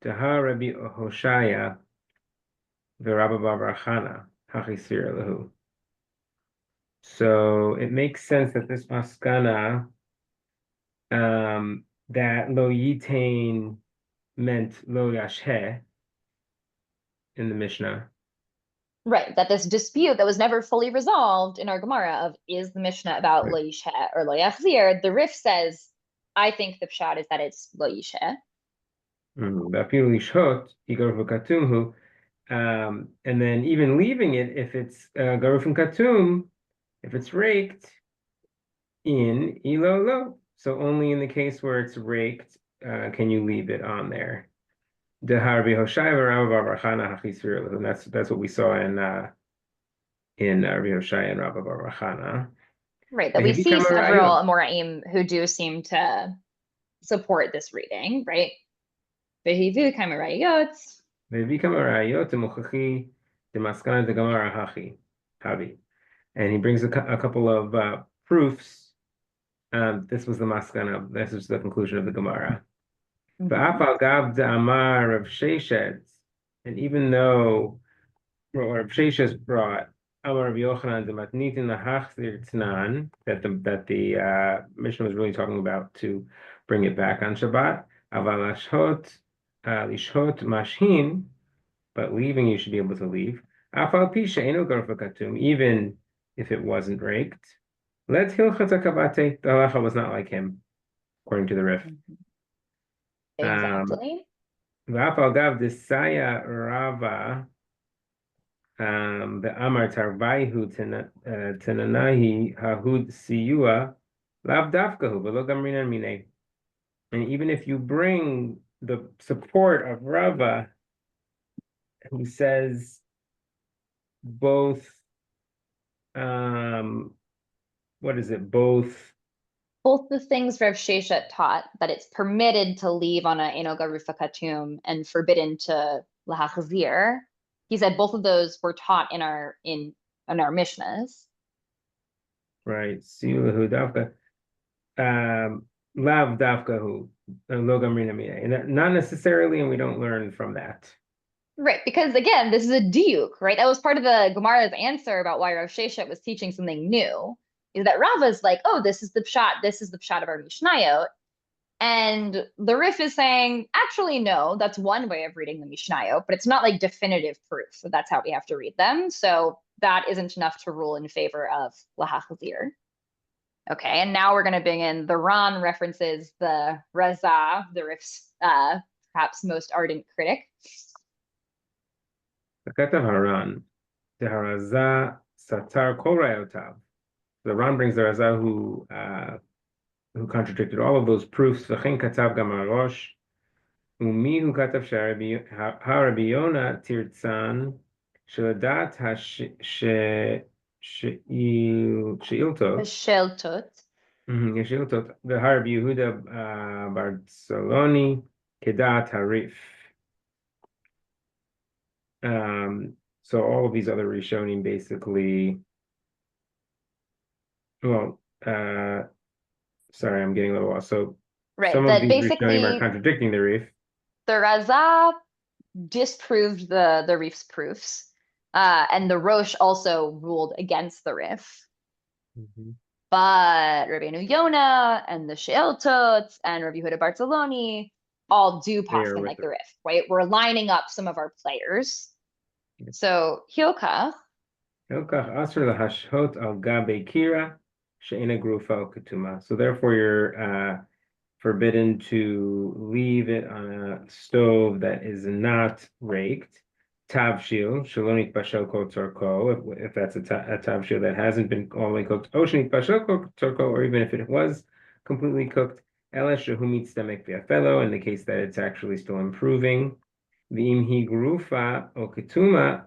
Tahar Rabbi Hoshaya v'Rabba bar Chana hachisir lahu. So it makes sense that this maskana that lo yitain meant lo yasheh in the Mishnah. Right, that this dispute that was never fully resolved in our Gemara of is the Mishnah about lo yisheh or lo yachzir, the Rif says, I think the pshat is that it's lo yisheh. Vafilu lishhot yigaruf v'katum hu. And then even leaving it, if it's garuf and katum, if it's raked in ilo lo. So only in the case where it's raked can you leave it on there. Dehar Hoshaya v'Rabba bar Chana hachisir lahu. That's what we saw in Rabbi Hoshaya and Rabba bar Chana. Right, that we see several Amoraim who do seem to support this reading, right? Vehivu kamerayot. Vehivu kamerayot demuchachi demaskana degamara hachi havi. And he brings a couple of proofs. This was the maskana. This was the conclusion of the Gemara. And even though what Rav Sheshes brought, Amar Rav Yochanan the matnitin lahachzir tnan, that the Mishnah was really talking about to bring it back on Shabbat. Aval lishhot mashin, but leaving you should be able to leave. Afal pi she'enu garuf v'katum, even if it wasn't raked. Let Hilchot hakabate, the halacha was not like him, according to the Rif. Exactly. V'afal gav desaya rava, the amar tarvaihu tenanahi hahud siyua lav dafkahu v'lo gamrinan minei. And even if you bring the support of Rava, who says both, what is it? Both the things Rav Sheshet taught, that it's permitted to leave on a eno garufa katum and forbidden to lahachzir. He said both of those were taught in our Mishnahs. Right. Silahu dafka. Lav dafkahu. And not necessarily, and we don't learn from that. Right, because again, this is a diuk, right? That was part of the Gemara's answer about why Rav Sheshet was teaching something new, is that Rava's like, oh, this is the pshat of our Mishnayot. And the Rif is saying, actually, no, that's one way of reading the Mishnayot, but it's not like definitive proof. So that's how we have to read them. So that isn't enough to rule in favor of lahachzir. Okay, and now we're going to bring in the Ran references the Raza, the Rif's perhaps most ardent critic. Katav Haran, the Haraza Satar Kol Rayotav. The Ran brings the Raza who contradicted all of those proofs. V'chein katav gam harosh, umi hu katav she'Rabbi Yona tirtzan sheladat she'iltot. She'iltot. The Rabbi Yehuda Barceloni kedat harif. So all of these other Rishonim basically, well, sorry, I'm getting a little lost. So right, some that of these basically Rishonim are contradicting the Rif. The Raza disproved the Rif's proofs, and the Rosh also ruled against the Rif. But Rabbeinu Yonah and the She'eltot and Rabbi Yehuda Barceloni all do paskin like the Rif, right? We're lining up some of our players. So Hilchot Asr lahashhot al gabe kira she'ena grufa al ketuma. So therefore, you're forbidden to leave it on a stove that is not raked. Tavshil shalonit bashel kol tzorko. If that's a tavshil that hasn't been all the way cooked, oshnit bashel kol tzorko, or even if it was completely cooked, ela shehu mitzdamek v'afelo, in the case that it's actually still improving. V'im hi grufa o ketuma.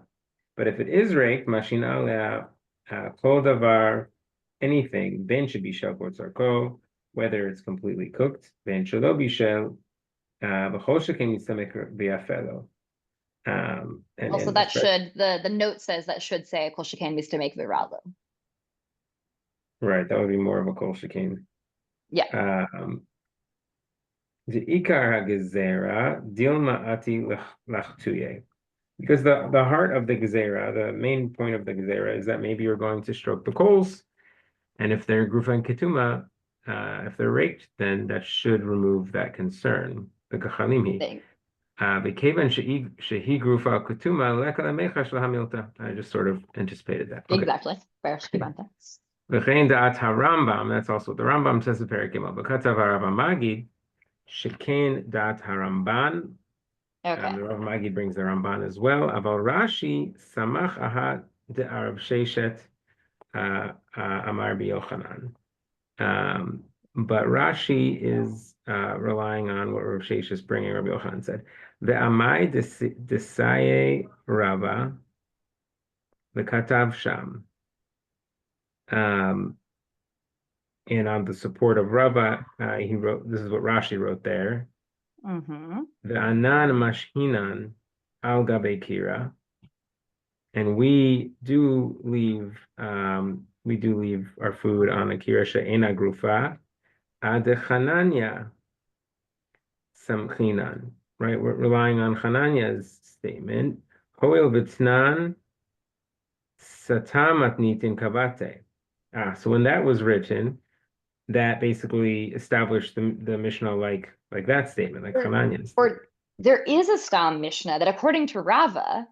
But if it is raked, mashin alea kol davar, anything, ben should be shel kol tzorko, whether it's completely cooked, ben shelo bishel, v'chol sheken mitzdamek v'afelo. Also, that should the note says that should say kol sheken mitzdamek v'ralo. Right, that would be more of a kol shekain. Yeah. The ikar hagezera dilma ati lachtuye. Because the heart of the gezerah, the main point of the gezerah is that maybe you're going to stroke the coals, and if they're grufa and ketuma, if they're raked, then that should remove that concern. The kachalimi. V'kevan shehi grufa ketuma lekala mechash lahamilta. I just sort of anticipated that. Okay. Exactly. V'chein da'at harambam. That's also what the Rambam says in Perek Gimel. V'katav harav Magid shekain da'at haramban. Okay. The Rav Magi brings the Ramban as well. Aval Rashi samach ahat de Arab Sheshet Amar Yochanan. But Rashi is relying on what Rav Shesh is bringing. Rabbi Yochanan said, "The Amai desaye Rava the Katav Sham." And on the support of Rava, he wrote. This is what Rashi wrote there. The anan mashhinan al gabe kira, and we do leave our food on a kira she'ena grufa ad chananya samchinan. Right, we're relying on Chananya's statement. Hoil v'tnan satamat nitin kavate. So when that was written, that basically established the Mishnah like that statement, like Chananya's. Or there is a Stam Mishnah that, according to Rava,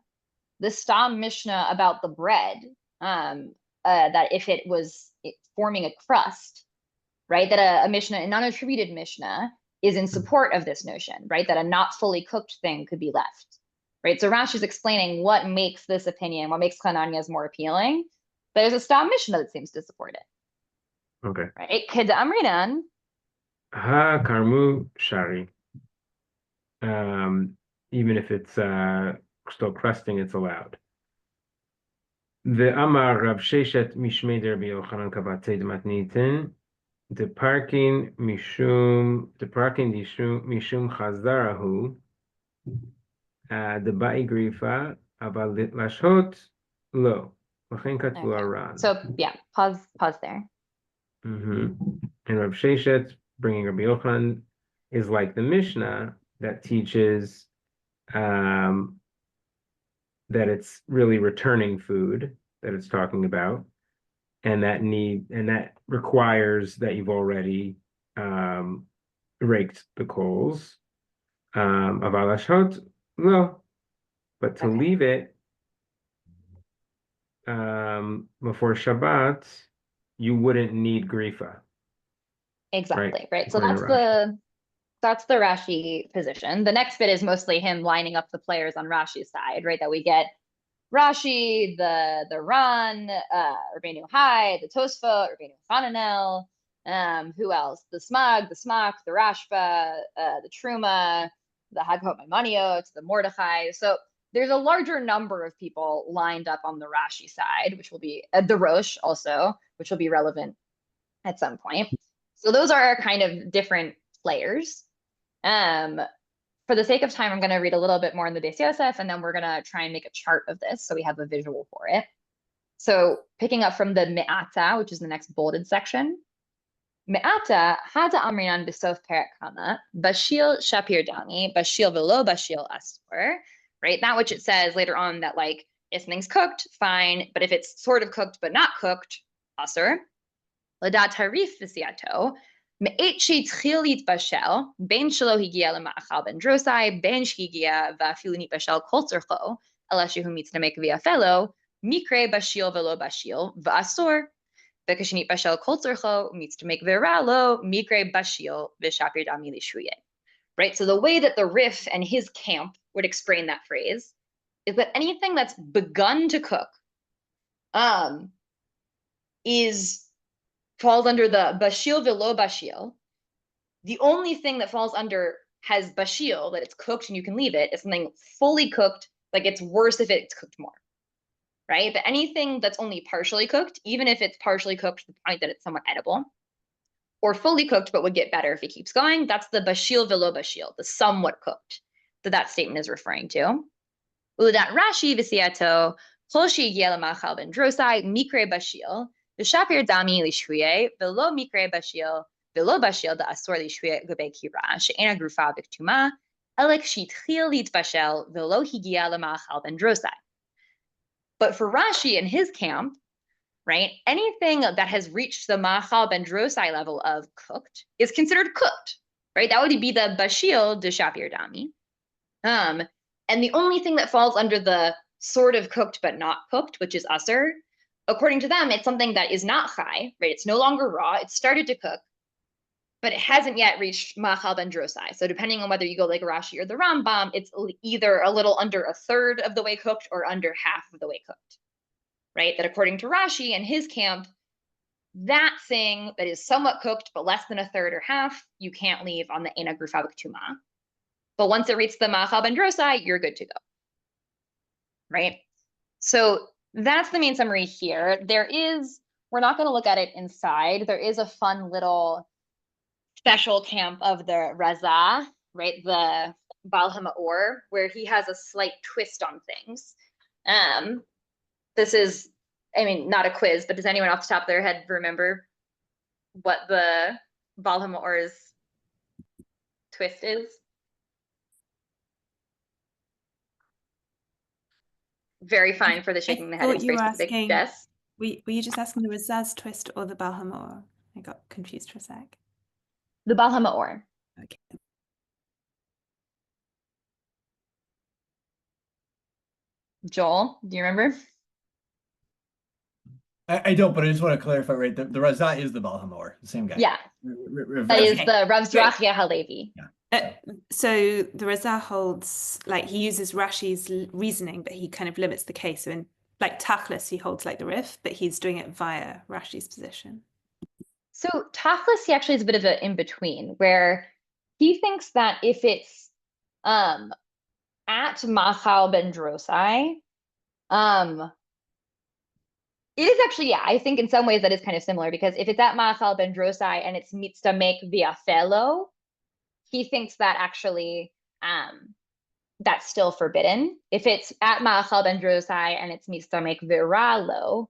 the Stam Mishnah about the bread, that if it was forming a crust, right, that a Mishnah, a non-attributed Mishnah, is in support of this notion, right, that a not fully cooked thing could be left, right? So Rashi is explaining what makes this opinion, what makes Chananya's more appealing. There's a Stam Mishnah that seems to support it. Okay. Right? Kedamrinan. Ha karmu shari. Even if it's still crusting, it's allowed. The Amar Rav Sheshet Mishmei der Yochanan Kavatei Matnitin deparking mishum chazarahu the ba'i grifa aval lashot lo l'chein katvu aran. So yeah, pause there. And Rav Sheshet bringing Rabbi Yochanan is like the Mishnah that teaches that it's really returning food that it's talking about, and that requires that you've already raked the coals. Aval lashot lo, but to leave it before Shabbat, you wouldn't need grifa. Exactly, right? So that's the Rashi position. The next bit is mostly him lining up the players on Rashi's side, right? That we get Rashi, the Ran, Rabbeinu Hai, the Tosfot, Rabbeinu Hananel, who else? The Smag, the Smak, the Rashba, the Truma, the Haghot Maimoniot, the Mordechai. So there's a larger number of people lined up on the Rashi side, which will be the Rosh also, which will be relevant at some point. So those are our kind of different players. For the sake of time, I'm going to read a little bit more in the Beis Yosef, and then we're going to try and make a chart of this so we have a visual for it. So picking up from the Me'ata, which is the next bolded section. Me'ata hada amrinan b'sof perek kama bashil shapir dami bashil velo bashil asur. Right, that which it says later on that like if something's cooked, fine, but if it's sort of cooked but not cooked, asur. Ladat harif v'siato. Me'et she'itchil yitbashel, ben shelo higia lema'achal ben drosai, ben shhigia va'afilu nitbashel kol tzorcho, ela shehu mitznamek v'yafelo, mikre bashil velo bashil, v'asur, v'kashenit bashel kol tzorcho, mitznamek v'ralo, mikre bashil, v'shapir dami lishuye. Right, so the way that the Rif and his camp would explain that phrase is that anything that's begun to cook falls under the bashil velo bashil. The only thing that falls under has bashil, that it's cooked and you can leave it, is something fully cooked, like it's worse if it's cooked more, right? But anything that's only partially cooked, even if it's partially cooked to the point that it's somewhat edible, or fully cooked but would get better if it keeps going, that's the bashil velo bashil, the somewhat cooked, that statement is referring to. Udat Rashi v'siato, kol she'yigia lema'achal ben drosai, mikre bashil, B'shapir dami lishhuye, velo mikre bashil, velo bashil da asor lishhuye gabe kira, she'ena grufa b'ktuma, elek shitchil litbashel, velo higia lemachal ben drosai. But for Rashi and his camp, right, anything that has reached the machal ben drosai level of cooked is considered cooked, right? That would be the bashil de shapir dami. And the only thing that falls under the sort of cooked but not cooked, which is usr, according to them, it's something that is not chai, right? It's no longer raw. It's started to cook, but it hasn't yet reached machal ben drosai. So depending on whether you go like Rashi or the Rambam, it's either a little under a third of the way cooked or under half of the way cooked, right? That according to Rashi and his camp, that thing that is somewhat cooked but less than a third or half, you can't leave on the ena grufa b'ktuma. But once it reaches the machal ben drosai, you're good to go, right? So that's the main summary here. We're not going to look at it inside. There is a fun little special camp of the Raza, right? The Baal HaMaor, where he has a slight twist on things. This is, I mean, not a quiz, but does anyone off the top of their head remember what the Baal HaMaor's twist is? Very fine for the shaking the head. thought It's you were basically asking- guess. Were you just asking the Razaz twist or the Baal HaMaor? I got confused for a sec. The Baal HaMaor. Okay. Joel, do you remember? I don't, but I just want to clarify, right? The Raza is the Baal HaMaor, the same guy. Yeah, That that is Okay. the Rav Great. Zrachia Halevi. So the Razaz holds, like, he uses Rashi's reasoning, but he kind of limits the case. So in, like, Tachlis, he holds like the Rif, but he's doing it via Rashi's position. So Tachlis, he actually is a bit of an in-between, where he thinks that if it's at machal ben drosai, it is actually, yeah, I think in some ways that is kind of similar, because if it's at machal ben drosai and it's mitzvah make via fellow, he thinks that actually that's still forbidden. If it's at ma'achal ben drosai and it's mitzvah make viralo,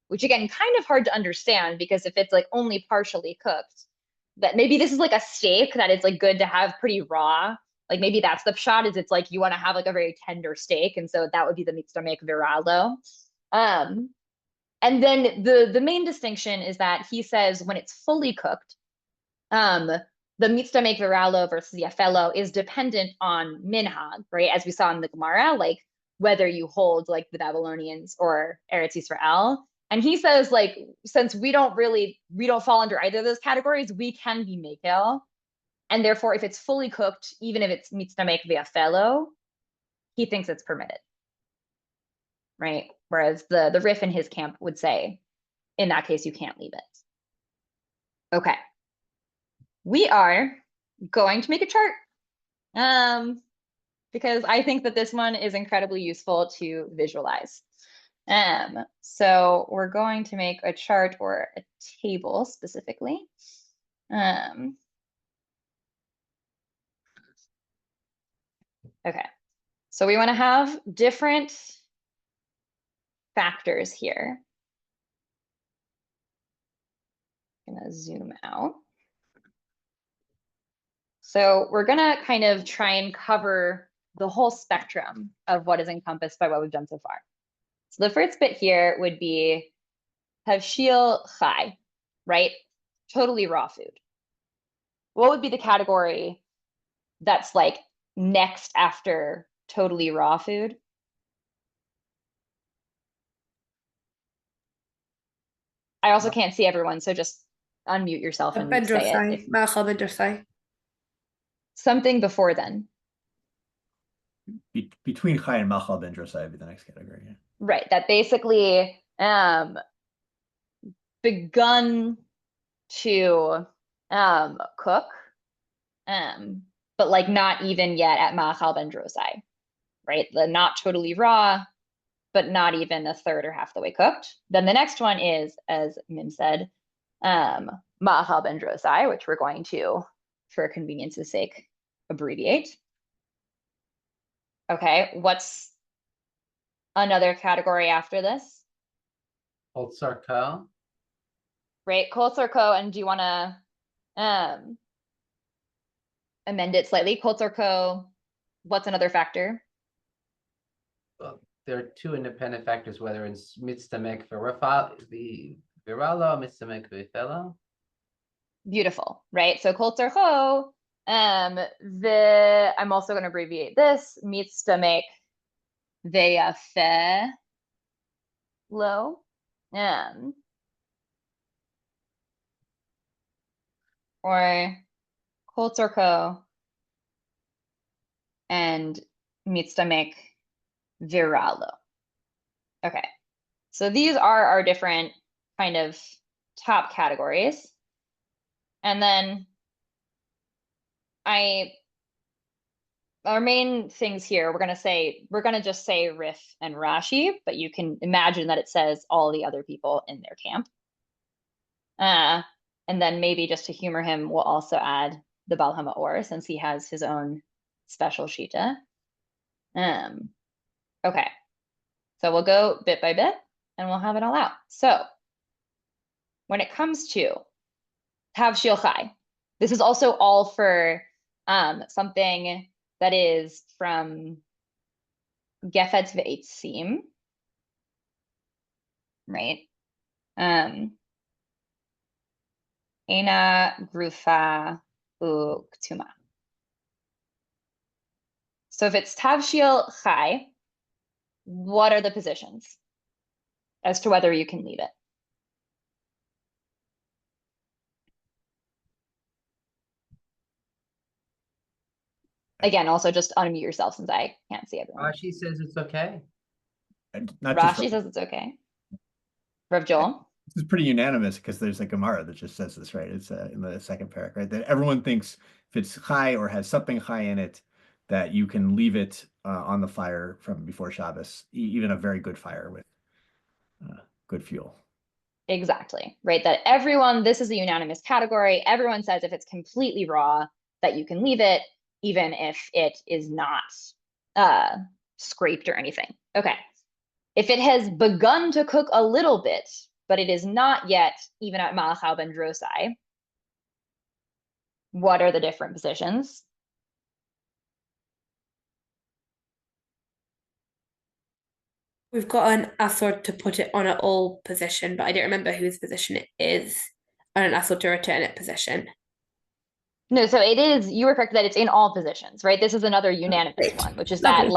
which again, kind of hard to understand, because if it's like only partially cooked, that maybe this is like a steak that is like good to have pretty raw. Like maybe that's the shot, is it's like you want to have like a very tender steak, and so that would be the mitzvah make viralo. And then the main distinction is that he says when it's fully cooked, the mitzvah make viralo versus yafelo is dependent on minhag, right? As we saw in the Gemara, like whether you hold like the Babylonians or Eretz Yisrael. And he says, like, since we don't fall under either of those categories, we can be mekel. And therefore, if it's fully cooked, even if it's mitzvah make v'yafelo, he thinks it's permitted, right? Whereas the Rif in his camp would say, in that case, you can't leave it. Okay. We are going to make a chart because I think that this one is incredibly useful to visualize. So we're going to make a chart, or a table specifically. Okay, so we want to have different factors here. I'm gonna zoom out. So we're gonna kind of try and cover the whole spectrum of what is encompassed by what we've done so far. So the first bit here would be Havshil Chai, right? Totally raw food. What would be the category that's like next after totally raw food? I also can't see everyone, so just unmute yourself and Ben say it. drosai, ma'achal ben drosai. Something before then. Between Chai and Machal ben Drosai would be the next category. Yeah. Right, that basically begun to cook, but like not even yet at ma'achal ben drosai, right? The not totally raw, but not even a third or half the way cooked. Then the next one is, as Mim said, ma'achal ben drosai, which we're going to, for convenience's sake, abbreviate. Okay, what's another category after this? Old Sarkel. right? Kol tzorko, and do you want to amend it slightly? Kol tzorko, what's another factor? Well, there are two independent factors, whether it's mitzamek the viralo, mitzamek v'ifelo. Beautiful, right? So kol tzorko, I'm also going to abbreviate this, mitzamek ve'yafeh lo, or kol tzorko and mitzamek viralo. Okay, so these are our different kind of top categories. And then our main things here, we're gonna just say Rif and Rashi, but you can imagine that it says all the other people in their camp. And then maybe just to humor him, we'll also add the Baal HaMaor, since he has his own special shita. Okay, so we'll go bit by bit and we'll have it all out. So when it comes to Tavshil Chai, this is also all for something that is from Gefetz Ve'etzim, right? Ena Grufa Uktuma. So if it's Tavshil Chai, what are the positions as to whether you can leave it? Again, also just unmute yourself since I can't see everyone. Rashi says it's okay. Not just Rashi says it's okay. Rav Joel? This is pretty unanimous because there's a Gemara that just says this, right? It's in the second parak, right? That everyone thinks if it's chai or has something chai in it, that you can leave it on the fire from before Shabbos, even a very good fire with good fuel. Exactly, right? That this is a unanimous category. Everyone says if it's completely raw, that you can leave it, even if it is not scraped or anything. Okay. If it has begun to cook a little bit, but it is not yet even at Malachal ben Drosai, what are the different positions? We've got an asor to put it on an all position, but I don't remember whose position it is, and an asor to return it position. No, so it is, you were correct that it's in all positions, right? This is another unanimous one, which is that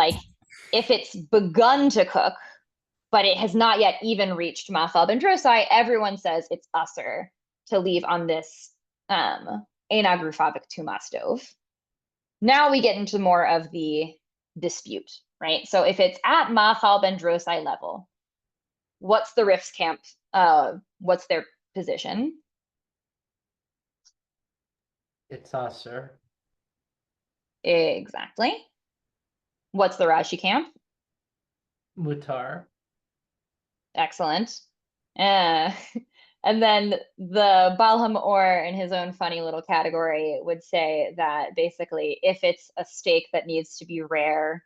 if it's begun to cook, but it has not yet even reached Machal ben Drosai, everyone says it's usher to leave on this Eina Grufa B'Ktuma stove. Now we get into more of the dispute, right? So if it's at Machal ben Drosai level, what's the Rif's camp? What's their position? It's usher. Exactly. What's the Rashi camp? Mutar. Excellent. And then the Baal HaMaor, in his own funny little category, would say that basically if it's a steak that needs to be rare,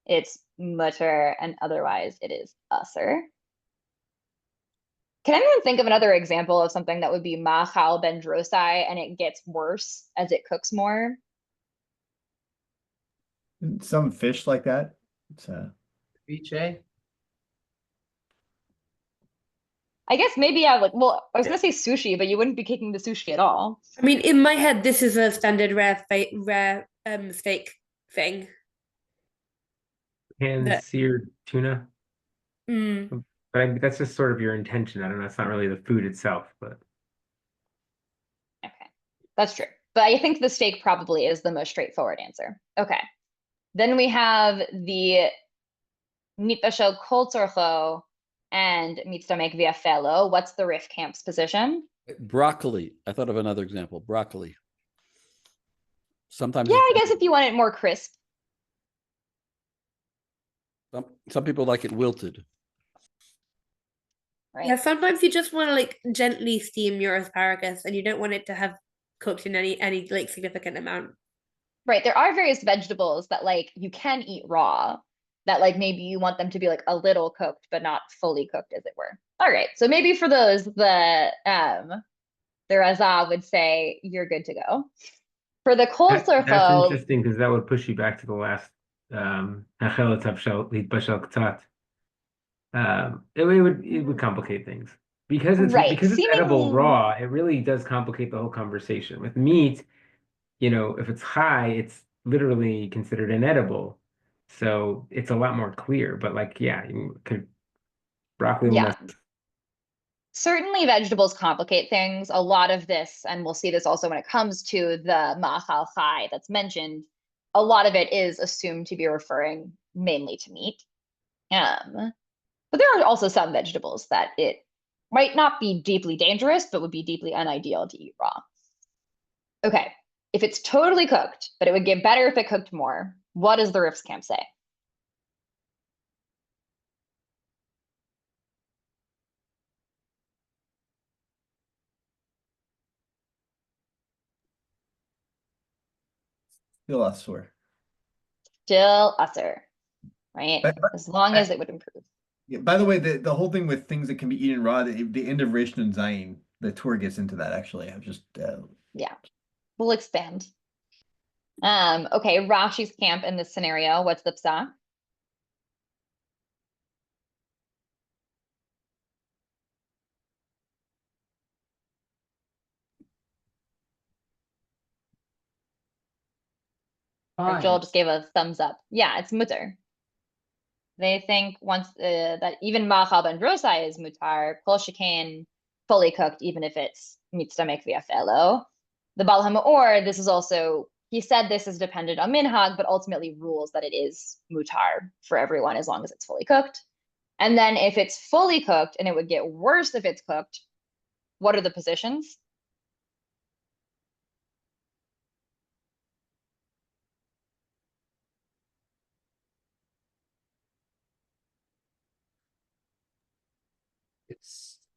it's mutter, and otherwise it is usher. Can anyone think of another example of something that would be Machal ben Drosai and it gets worse as it cooks more? Some fish like that. It's Ceviche. I guess maybe I was gonna say sushi, but you wouldn't be cooking the sushi at all. I mean, in my head, this is a standard rare steak thing. Pan seared tuna. Mm. But that's just sort of your intention. I don't know. It's not really the food itself, but Okay, that's true. But I think the steak probably is the most straightforward answer. Okay, then we have the mitbashel kol tzorcho and mitzamek v'yafelo. What's the Rif camp's position? Broccoli. I thought of another example. Broccoli. Sometimes. Yeah, I guess if you want it more crisp. Some people like it wilted. Right. Yeah, sometimes you just want to gently steam your asparagus, and you don't want it to have cooked in any significant amount. Right. There are various vegetables that you can eat raw that like maybe you want them to be like a little cooked, but not fully cooked, as it were. All right, so maybe for those, the Razah would say you're good to go. For the kol That's tzorcho, interesting because that would push you back to the last "Hachel tavshel litbashel k'tzat." It would complicate things because right, it's edible seemingly, raw. It really does complicate the whole conversation. With meat, if it's high, it's literally considered inedible, so it's a lot more clear. But like, yeah, broccoli will yeah. mess. Certainly vegetables complicate things. A lot of this, and we'll see this also when it comes to the ma'achal chai that's mentioned, a lot of it is assumed to be referring mainly to meat. But there are also some vegetables that it might not be deeply dangerous, but would be deeply unideal to eat raw. Okay, if it's totally cooked, but it would get better if it cooked more, what does the Rif's camp say? Still asur. Still usser, right? But- As long as it would improve. Yeah, by the way, the whole thing with things that can be eaten raw, the end of Rishon and Zayin, the tour gets into that actually. I've just Yeah, we'll expand. Okay, Rashi's camp in this scenario, what's the psak? Or Joel Fine. just gave a thumbs up. Yeah, it's mutar. They think once that even ma'achal ben drosai is mutar, kol shekain fully cooked, even if it's mitzamek v'afelo. The Baal HaMaor, this is also, he said this is dependent on minhag, but ultimately rules that it is mutar for everyone as long as it's fully cooked. And then if it's fully cooked, and it would get worse if it's cooked, what are the positions?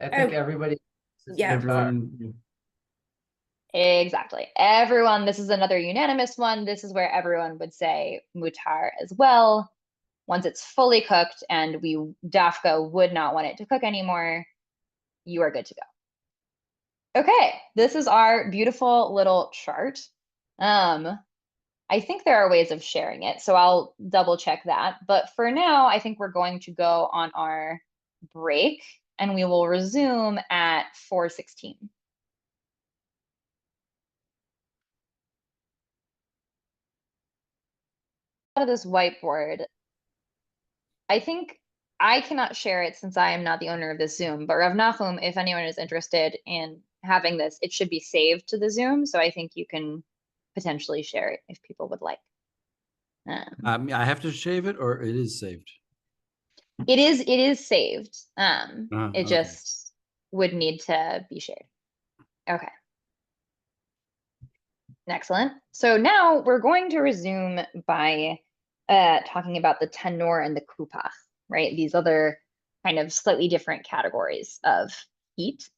I think Oh, everybody. yeah. Everyone, Exactly. Everyone, this is another unanimous one. This is where everyone would say mutar as well. Once it's fully cooked and we dafka would not want it to cook anymore, you are good to go. Okay, this is our beautiful little chart. I think there are ways of sharing it, so I'll double check that. But for now, I think we're going to go on our break and we will resume at 4:16. Out of this whiteboard, I think I cannot share it since I am not the owner of this Zoom, but Rav Nachum, if anyone is interested in having this, it should be saved to the Zoom. So I think you can potentially share it if people would like. I have to shave it or it is saved? It is saved. It okay. just would need to be shared. Okay. Excellent. So now we're going to resume by talking about the tenor and the kupach, right? These other kind of slightly different categories of heat.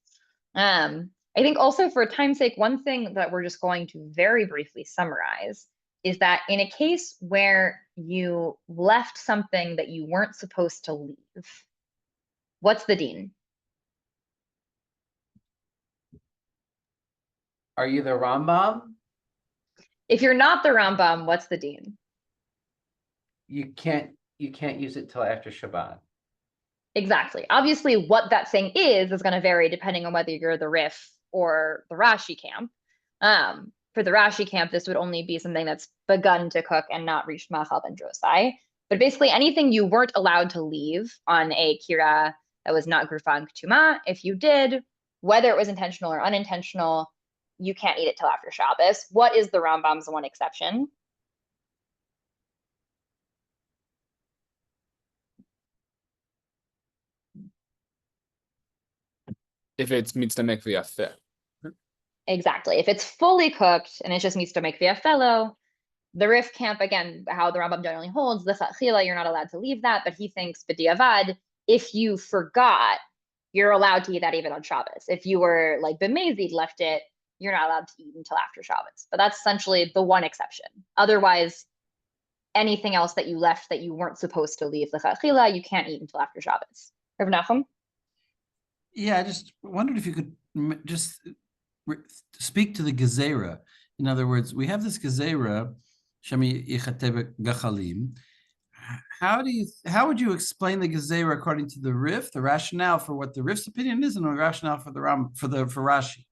I think also for time's sake, one thing that we're just going to very briefly summarize is that in a case where you left something that you weren't supposed to leave, what's the din? Are you the Rambam? If you're not the Rambam, what's the din? You can't use it till after Shabbat. Exactly. Obviously, what that thing is going to vary depending on whether you're the Rif or the Rashi camp. For the Rashi camp, this would only be something that's begun to cook and not reached Machal ben Drosai. But basically, anything you weren't allowed to leave on a kira that was not Grufan Ktuma, if you did, whether it was intentional or unintentional, you can't eat it till after Shabbos. What is the Rambam's one exception? If it's mitzamek v'yafeh. Exactly. If it's fully cooked and it just needs to make via fellow, the Rif camp, again, how the Rambam generally holds, the Chachila, you're not allowed to leave that, but he thinks b'diavad, if you forgot, you're allowed to eat that even on Shabbos. If you were like b'mezid, left it, you're not allowed to eat until after Shabbos. But that's essentially the one exception. Otherwise, anything else that you left that you weren't supposed to leave l'chachila, you can't eat until after Shabbos. Rav Nachum? Yeah, I just wondered if you could just speak to the gezerah. In other words, we have this gezerah, shami yichateh gachalim. How would you explain the gezerah according to the Rif, the rationale for what the Rif's opinion is, and the rationale for for Rashi?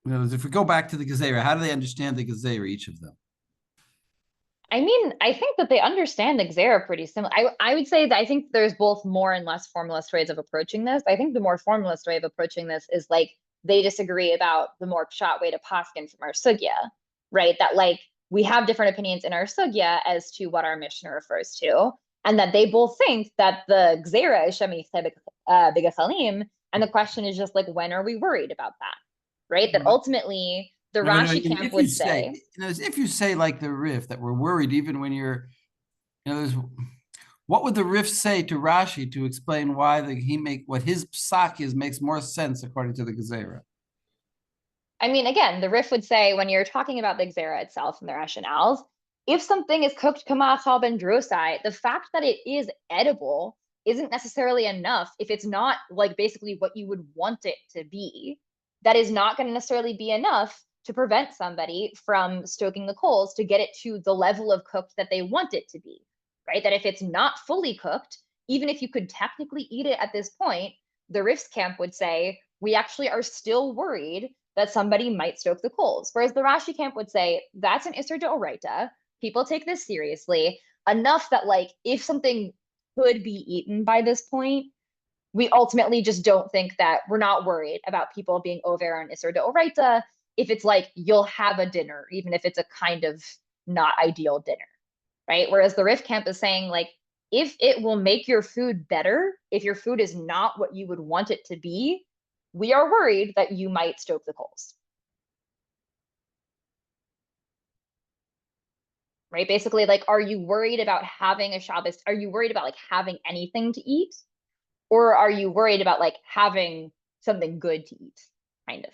In other words, if we go back to the gezerah, how do they understand the gezerah, each of them? I mean, I think that they understand the Xera pretty similar. I would say that I think there's both more and less formalist ways of approaching this. I think the more formalist way of approaching this is like they disagree about the more pshat way to paskin from our sugya, right? That like we have different opinions in our sugya as to what our Mishnah refers to, and that they both think that the Xera is shemi bigachalim, and the question is just like, when are we worried about that, right? That ultimately the No, Rashi camp would say, if you say like the Rif that we're worried even when you're, what would the Rif say to Rashi to explain why what his psak is makes more sense according to the Gezerah? I mean, again, the Rif would say when you're talking about the Xera itself and the rationales, if something is cooked kamachal ben drosai, the fact that it is edible isn't necessarily enough if it's not like basically what you would want it to be. That is not going to necessarily be enough to prevent somebody from stoking the coals to get it to the level of cooked that they want it to be, right? That if it's not fully cooked, even if you could technically eat it at this point, the Rif's camp would say, we actually are still worried that somebody might stoke the coals. Whereas the Rashi camp would say, that's an Isser D'Oraita. People take this seriously enough that like, if something could be eaten by this point, we ultimately just don't think that we're not worried about people being over on Isser D'Oraita if it's like you'll have a dinner, even if it's a kind of not ideal dinner, right? Whereas the Rif camp is saying like, if it will make your food better, if your food is not what you would want it to be, we are worried that you might stoke the coals. Right? Basically, like, are you worried about having a Shabbos? Are you worried about like having anything to eat? Or are you worried about like having something good to eat, kind of?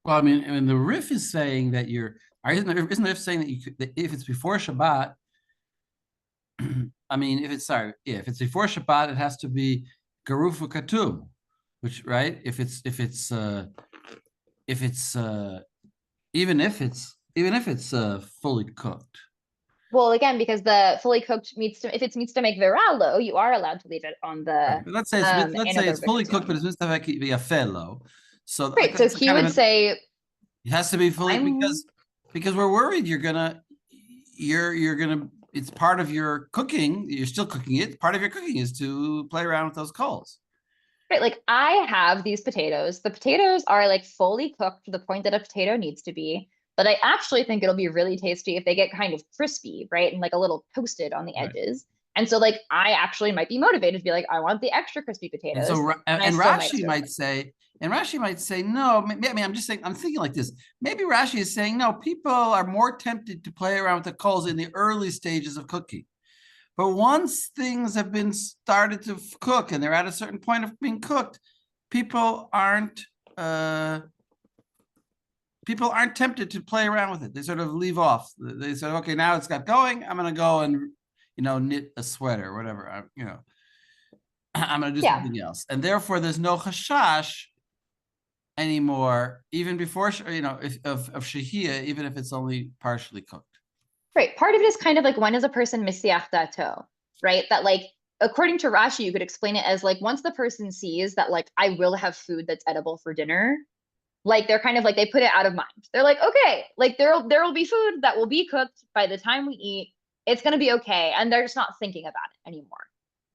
Well, I mean, the Rif is saying that isn't the Rif saying that if it's before Shabbat, I mean, if it's before Shabbat, it has to be Garufa Katum, which, right? Even if it's fully cooked. Well, again, because the fully cooked if it's meats to make viralo, you are allowed to leave it on the. Right, but let's say it's fully cooked, but it's meant to be a fellow. So right, so he would say it has to be fully because we're worried you're gonna it's part of your cooking. You're still cooking it. Part of your cooking is to play around with those coals. Right, like I have these potatoes. The potatoes are like fully cooked to the point that a potato needs to be. But I actually think it'll be really tasty if they get kind of crispy, right? And like a little toasted on the edges. And so like I actually might be motivated to be like, I want the extra crispy potatoes. And so and Rashi might say, no, I mean, I'm thinking like this. Maybe Rashi is saying, no, people are more tempted to play around with the coals in the early stages of cooking. But once things have been started to cook and they're at a certain point of being cooked, people aren't tempted to play around with it. They sort of leave off. They said, okay, now it's got going. I'm going to go and, knit a sweater or whatever. I'm going to do something else. And therefore, there's no chashash anymore, even before, of shehiyah, even if it's only partially cooked. Right. Part of it is kind of like, when is a person misiach dato, right? That like, according to Rashi, you could explain it as like, once the person sees that like, I will have food that's edible for dinner, like they're kind of like, they put it out of mind. They're like, okay, like there will be food that will be cooked by the time we eat. It's going to be okay. And they're just not thinking about it anymore,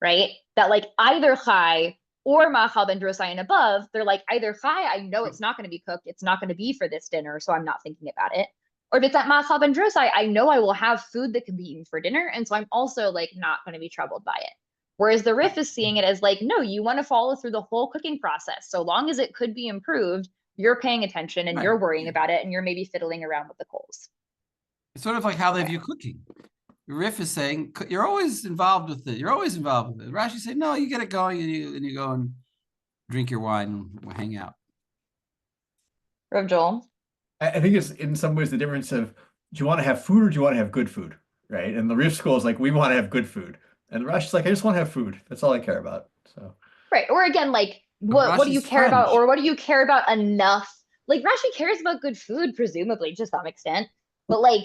right? That like either chai or machal ben drosai and above, they're like, either chai, I know it's not going to be cooked. It's not going to be for this dinner. So I'm not thinking about it. Or if it's at machal ben drosai, I know I will have food that can be eaten for dinner. And so I'm also like not going to be troubled by it. Whereas the Rif is seeing it as like, no, you want to follow through the whole cooking process. So long as it could be improved, you're paying attention and you're worrying about it and you're maybe fiddling around with the coals. It's sort of like how they view cooking. Rif is saying, you're always involved with it. You're always involved with it. Rashi say, no, you get it going and you go and drink your wine and hang out. Rav Joel? I think it's in some ways the difference of, do you want to have food or do you want to have good food? right? And the Rif school is like, we want to have good food. And the Rashi's like, I just want to have food. That's all I care about. So Right. Or again, like what do you Rashi's care about, French. or what do you care about enough? Like Rashi cares about good food, presumably, to some extent. But like,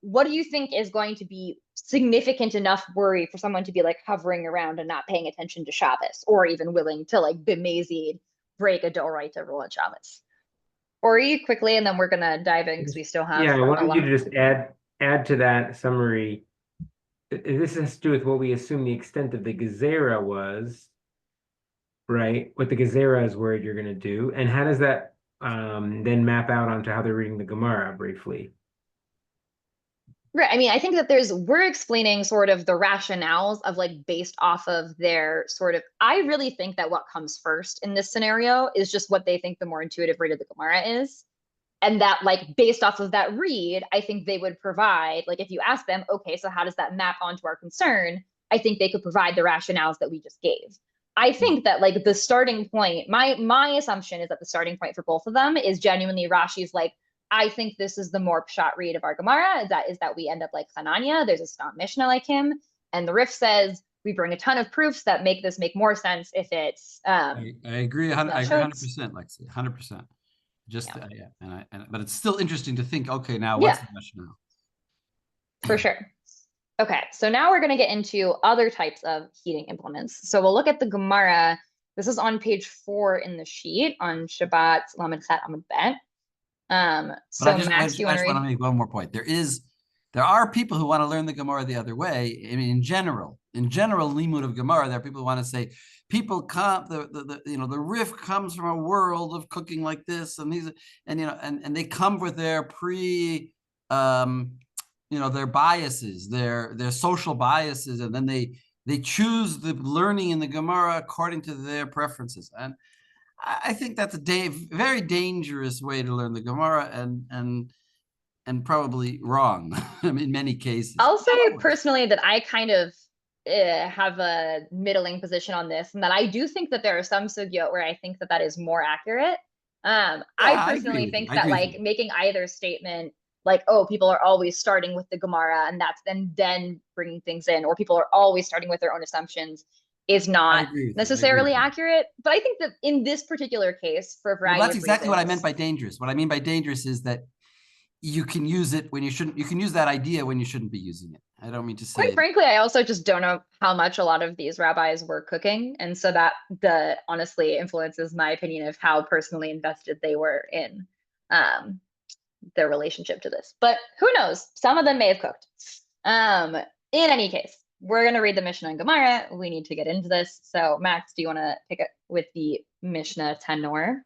what do you think is going to be significant enough worry for someone to be like hovering around and not paying attention to Shabbos, or even willing to like bemazed break a Doraita rule at Shabbos? Ori, quickly, and then we're gonna dive in because we still have Yeah, I a wanted you lot. to just add to that summary. This has to do with what we assume the extent of the Gezerah was, right? What the Gezerah is worried you're going to do, and how does that then map out onto how they're reading the Gemara briefly? Right. I mean, I think that we're explaining sort of the rationales of like based off of their sort of, I really think that what comes first in this scenario is just what they think the more intuitive read of the Gemara is. And that like based off of that read, I think they would provide, like if you ask them, okay, so how does that map onto our concern? I think they could provide the rationales that we just gave. I think that like the starting point, my assumption is that the starting point for both of them is genuinely Rashi's like, I think this is the more pshat read of our Gemara, that we end up like Hananya, there's a Stam Mishnah like him. And the Rif says, we bring a ton of proofs that make this make more sense if it's I agree. I agree 100%, Lexie, 100%. Just Yeah. but it's still interesting to think. Okay, now Yeah. what's the rationale? For sure. Okay, so now we're going to get into other types of heating implements. So we'll look at the Gemara. This is on page 4 in the sheet on Shabbat Lamed Chet Amud Bet. But So I just Max, do you want to want to read? make one more point. There are people who want to learn the Gemara the other way. I mean, in general, limud of Gemara, there are people who want to say people come the Rif comes from a world of cooking like this, and these and they come with their their biases, their social biases, and then they choose the learning in the Gemara according to their preferences. And I think that's a very dangerous way to learn the Gemara, and probably wrong in many cases. I'll say personally that I kind of have a middling position on this, and that I do think that there are some sugyot where I think that that is more accurate. I personally think that like making either statement, like, oh, people are always starting with the Gemara and that's then bringing things in, or people are always starting with their own assumptions, is not necessarily accurate. But I think that in this particular case, for a variety of reasons. That's exactly what I meant by dangerous. What I mean by dangerous is that you can use it when you shouldn't. You can use that idea when you shouldn't be using it. I don't mean to say. Quite frankly, I also just don't know how much a lot of these rabbis were cooking, and so that honestly influences my opinion of how personally invested they were in their relationship to this. But who knows? Some of them may have cooked. In any case, we're going to read the Mishnah and Gemara. We need to get into this. So Max, do you want to pick it with the Mishnah Tanor?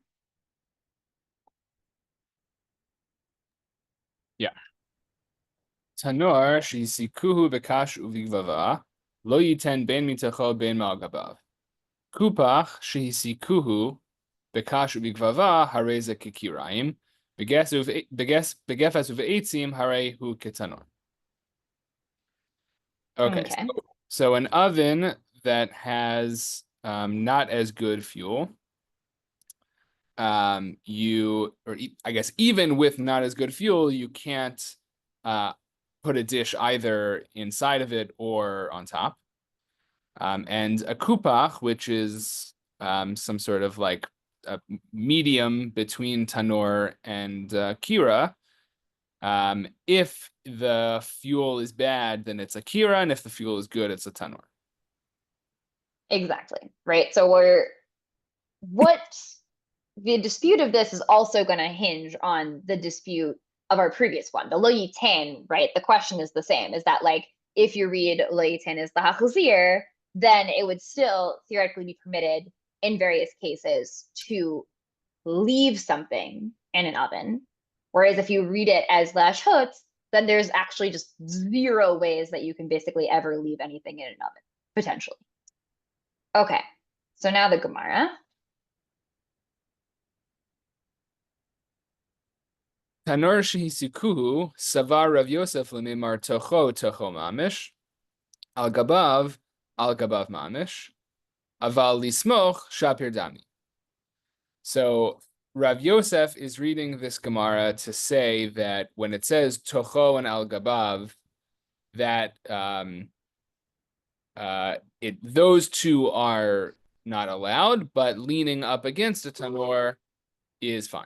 Yeah. Tanor shisikuhu bekash uvigvava lo yiten ben mitacho ben malgabav. Kupach shisikuhu bekash uvigvava hareze kikiraim. Begefas uveitzim harehu ketanor. Okay. So an oven that has not as good fuel, I guess even with not as good fuel, you can't put a dish either inside of it or on top. And a kupach, which is some sort of like a medium between tanor and kira. If the fuel is bad, then it's a kira, and if the fuel is good, it's a tanor. Exactly, right? So the dispute of this is also going to hinge on the dispute of our previous one, the lo yitain, right? The question is the same, is that like, if you read lo yitain as the hachazir, then it would still theoretically be permitted in various cases to leave something in an oven. Whereas if you read it as Hilchot, then there's actually just 0 ways that you can basically ever leave anything in an oven, potentially. Okay, so now the Gemara. Tanor shehisikuhu savar Rav Yosef lemimar tocho mamish al gabav mamish aval lismoch shapir dami. So Rav Yosef is reading this Gemara to say that when it says tocho and al gabav, that those two are not allowed, but leaning up against a tanor is fine.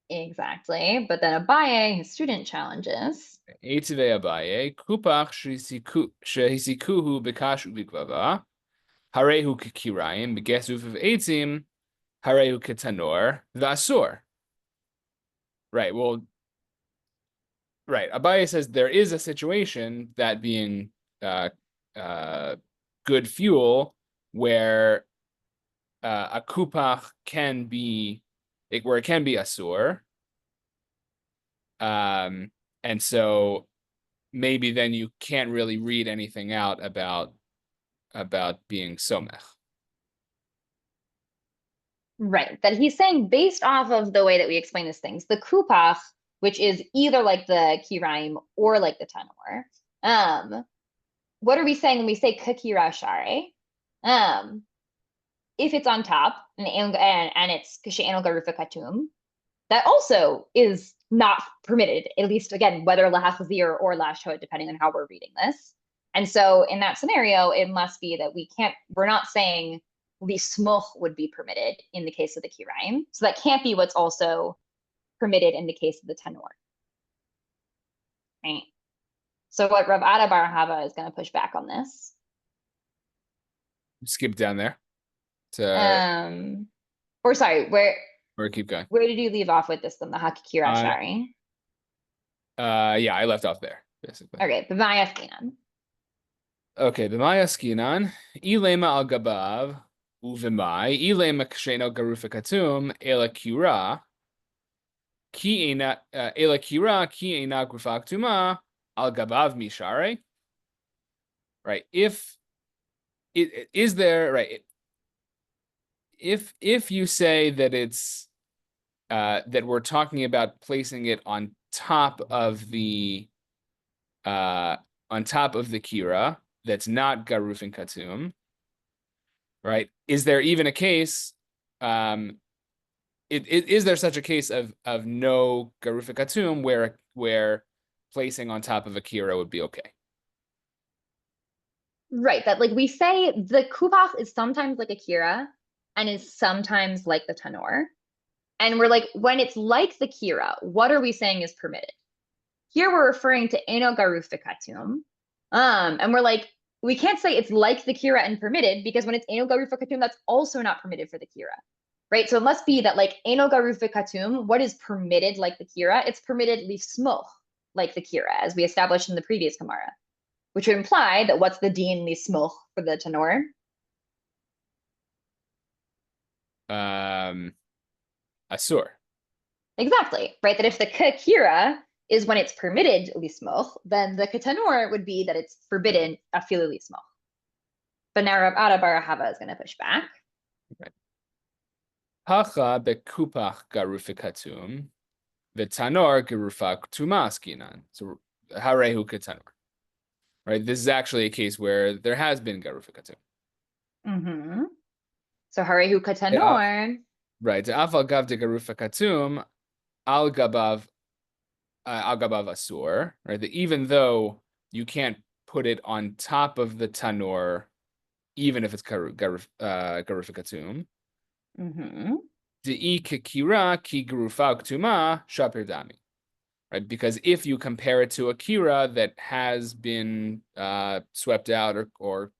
Exactly. But then Abaye, his student, challenges. Eitzve Abaye, kupach shehisikuhu bekash ubikvava, harehu kikirayim, begesuf of eitzim, harehu ketanor, vasur. Right, well, right, Abaye says there is a situation, that being good fuel, where a kupach can be, where it can be asur. And so maybe then you can't really read anything out about being somech. Right. That he's saying based off of the way that we explain these things, the kupach, which is either like the kirayim or like the tanor. What are we saying when we say kakira share? If it's on top and it's kashe'enu garufa katum, that also is not permitted, at least again, whether lahachazir or lashot, depending on how we're reading this. And so in that scenario, it must be that we're not saying lismuch would be permitted in the case of the kirayim. So that can't be what's also permitted in the case of the tanor. Right. So what Rav Ada Bar Hava is going to push back on this. Skip down there. To, or sorry, or keep going. Where did you leave off with this then? The Hakikira Shari? Yeah, I left off there, basically. Okay, B'maya Skinan. Okay, B'maya Skinan, Ilema al Gabav, Uvimai, Ilema Ksheno Garufa Katum, Ela Kira, Ki Ena Ela Kira, Ki Ena Grufa Ktuma, al Gabav Mishare. Right, if it is there, right? If you say that it's that we're talking about placing it on top of the kira, that's not garufin katum, right? Is there even a case? Is there such a case of no garufin katum where placing on top of a kira would be okay? Right, that like we say the kupach is sometimes like a kira and is sometimes like the tanor. And we're like, when it's like the kira, what are we saying is permitted? Here we're referring to eno garuf katum. And we're like, we can't say it's like the kira and permitted, because when it's eno garuf katum, that's also not permitted for the kira. Right? So it must be that like eno garuf katum, what is permitted like the kira? It's permitted lismuch like the kira, as we established in the previous Gemara. Which would imply that what's the din lismuch for the tanor? Asur. Exactly, right? That if the kakira is when it's permitted lismuch, then the katanor would be that it's forbidden afilu lismuch. But now Rav Ada Bar Hava is going to push back. Right. Hacha bekupach garufikatum, v'tanor garufak tumaskinan. So harehu katanor. Right, this is actually a case where there has been garufikatum. Mm-hmm. So harehu katanor. Right, afal gav de garufikatum al gabav asur. Right, that even though you can't put it on top of the tanor, even if it's garufikatum. Mm-hmm. De'i kikira ki garufak tuma shapir dami. Right, because if you compare it to a kira that has been swept out or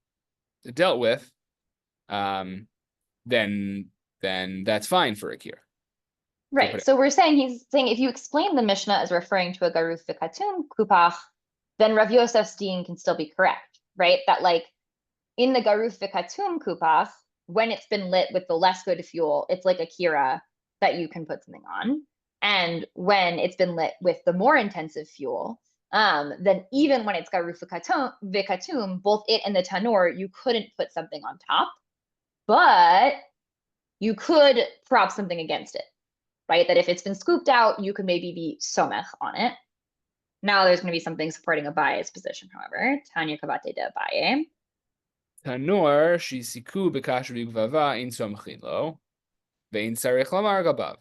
dealt with, then that's fine for a kira. Right. So he's saying if you explain the Mishnah as referring to a garuf v'katum kupach, then Rav Yosef's din can still be correct, right? That like in the garuf v'katum kupach, when it's been lit with the less good fuel, it's like a kira that you can put something on. And when it's been lit with the more intensive fuel, then even when it's garuf v'katum, both it and the tanor, you couldn't put something on top, but you could prop something against it, right? That if it's been scooped out, you could maybe be somech on it. Now there's going to be something supporting Abaye's position, however. Tanya kabate de Abaye. Tanor shisiku b'kash v'gvava in somchin lo, ve'in tzarich lamar gabav.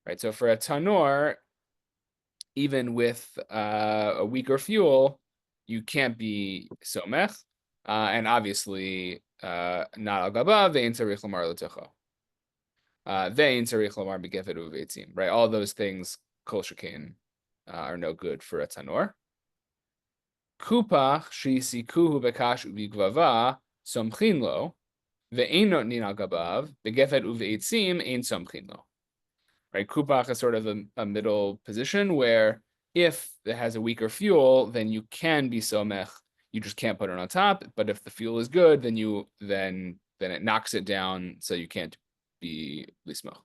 Right, so for a tanor, even with a weaker fuel, you can't be somech, and obviously not al gabav ve'in tzarich lomar l'techo. Ve'in tzarich lomar begefet uve'etzim. Right, all those things kol shekain are no good for a tanor. Kupach she'isikuhu bekash ubigvava somchin lo ve'ein notnin al gabav begefet uve'etzim ein somchin lo. Right, kupach is sort of a middle position where if it has a weaker fuel, then you can be somech. You just can't put it on top. But if the fuel is good, then it knocks it down, so you can't be lismoch.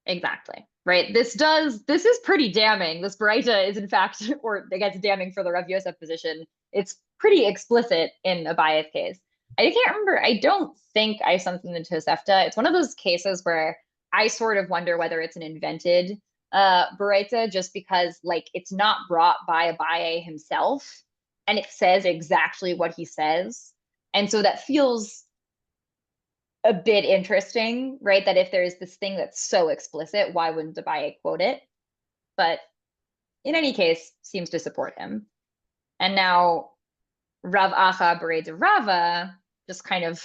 Exactly. Right. This is pretty damning. This Baraita is in fact, or I guess damning for the Rav Yosef position. It's pretty explicit in Abaye's case. I can't remember. I don't think I saw something in Tosefta. It's one of those cases where I sort of wonder whether it's an invented Baraita, just because like it's not brought by Abaye himself, and it says exactly what he says. And so that feels a bit interesting, right? That if there's this thing that's so explicit, why wouldn't Abaye quote it? But in any case, seems to support him. And now Rav Acha Bereid Rava just kind of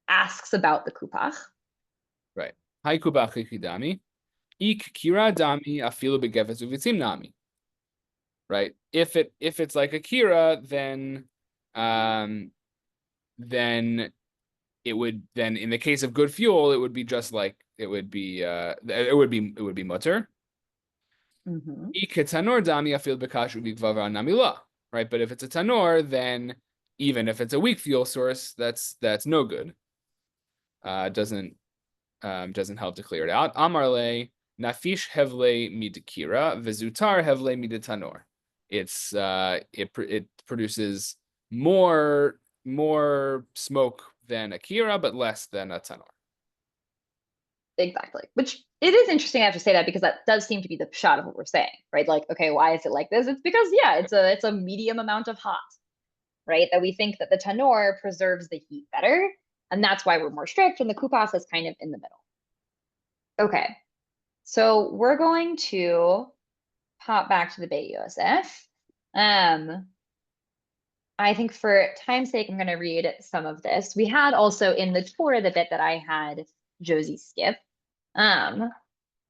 asks about the kupach. Right. Hai kupach ikidami. Ik kira dami afilu begefet uvitzim nami. Right. If it's like a kira, then it would, then in the case of good fuel, it would be just like it would be mutter. Ik tanor dami afilu bekash ubigvava namila. Right. But if it's a tanor, then even if it's a weak fuel source, that's no good. Doesn't help to clear it out. Amarle nafish hevle midkira vezutar hevle midatanor. It produces more smoke than a kira, but less than a tanor. Exactly. Which it is interesting I have to say that, because that does seem to be the pshat of what we're saying, right? Like, okay, why is it like this? It's because it's a medium amount of hot, right? That we think that the tanor preserves the heat better, and that's why we're more strict, and the kupach is kind of in the middle. Okay, so we're going to pop back to the Beit Yosef. I think for time's sake, I'm going to read some of this. We had also in the Torah the bit that I had Josie skip,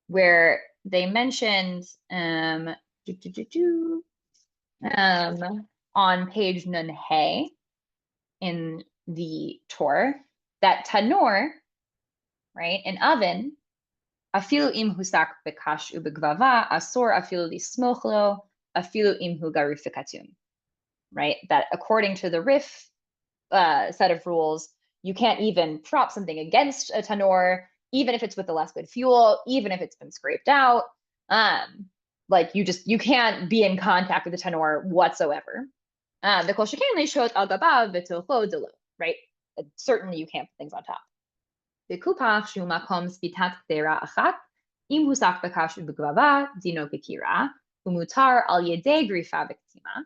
where they mentioned on page Nun in the Torah that tanor, right, an oven, afilu im husak bekash ubegvava asor afilu lismoch lo afilu im hu garuf katum. Right, that according to the Rif set of rules, you can't even prop something against a tanor, even if it's with the less good fuel, even if it's been scraped out. Like you can't be in contact with the tanor whatsoever. The kol shekain leishot al gabav v'tocho delo. Right, certainly you can't put things on top. The kupach shu makom spitat kdera achat im husak bekash ubegvava dino kekira umutar al yedei grifa v'ktima.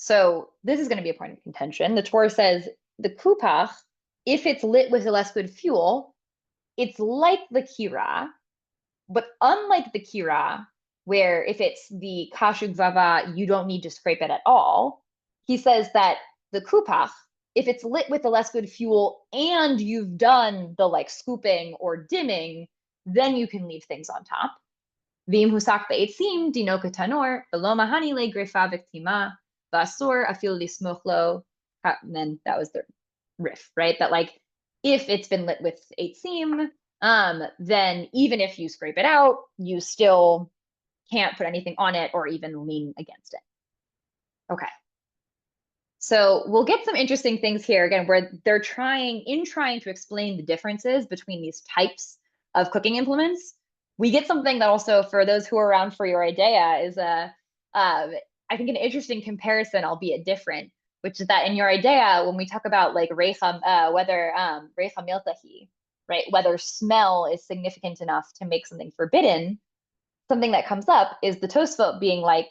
So this is going to be a point of contention. The Torah says the kupach, if it's lit with a less good fuel, it's like the kira, but unlike the kira, where if it's the kashug vava, you don't need to scrape it at all. He says that the kupach, if it's lit with a less good fuel and you've done the like scooping or dimming, then you can leave things on top. V'im husak be'etzim dino ketanor v'lo mahani le grifa v'ktima. Basur afil lismoch lo, and then that was the riff, right? That like if it's been lit with eitzim, then even if you scrape it out, you still can't put anything on it or even lean against it. Okay. So we'll get some interesting things here again, where they're trying to explain the differences between these types of cooking implements. We get something that also, for those who are around for your idea, is I think an interesting comparison, albeit different, which is that in your idea, when we talk about like reicha, whether reicha miltahi, right, whether smell is significant enough to make something forbidden, something that comes up is the Tosfot being like,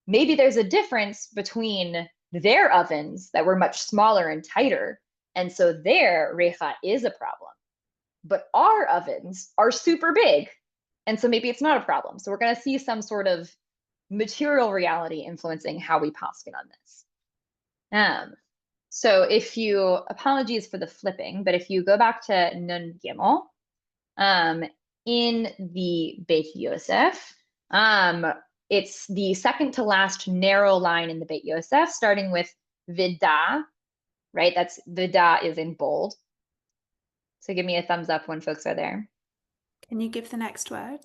maybe there's a difference between their ovens that were much smaller and tighter, and so their reicha is a problem, but our ovens are super big, And so maybe it's not a problem. So we're going to see some sort of material reality influencing how we paskin on this. So if you, apologies for the flipping, but if you go back to Nun Gimel, in the Beit Yosef, it's the second to last narrow line in the Beit Yosef, starting with Vida, right? That's Vida is in bold. So give me a thumbs up when folks are there. Can you give the next word?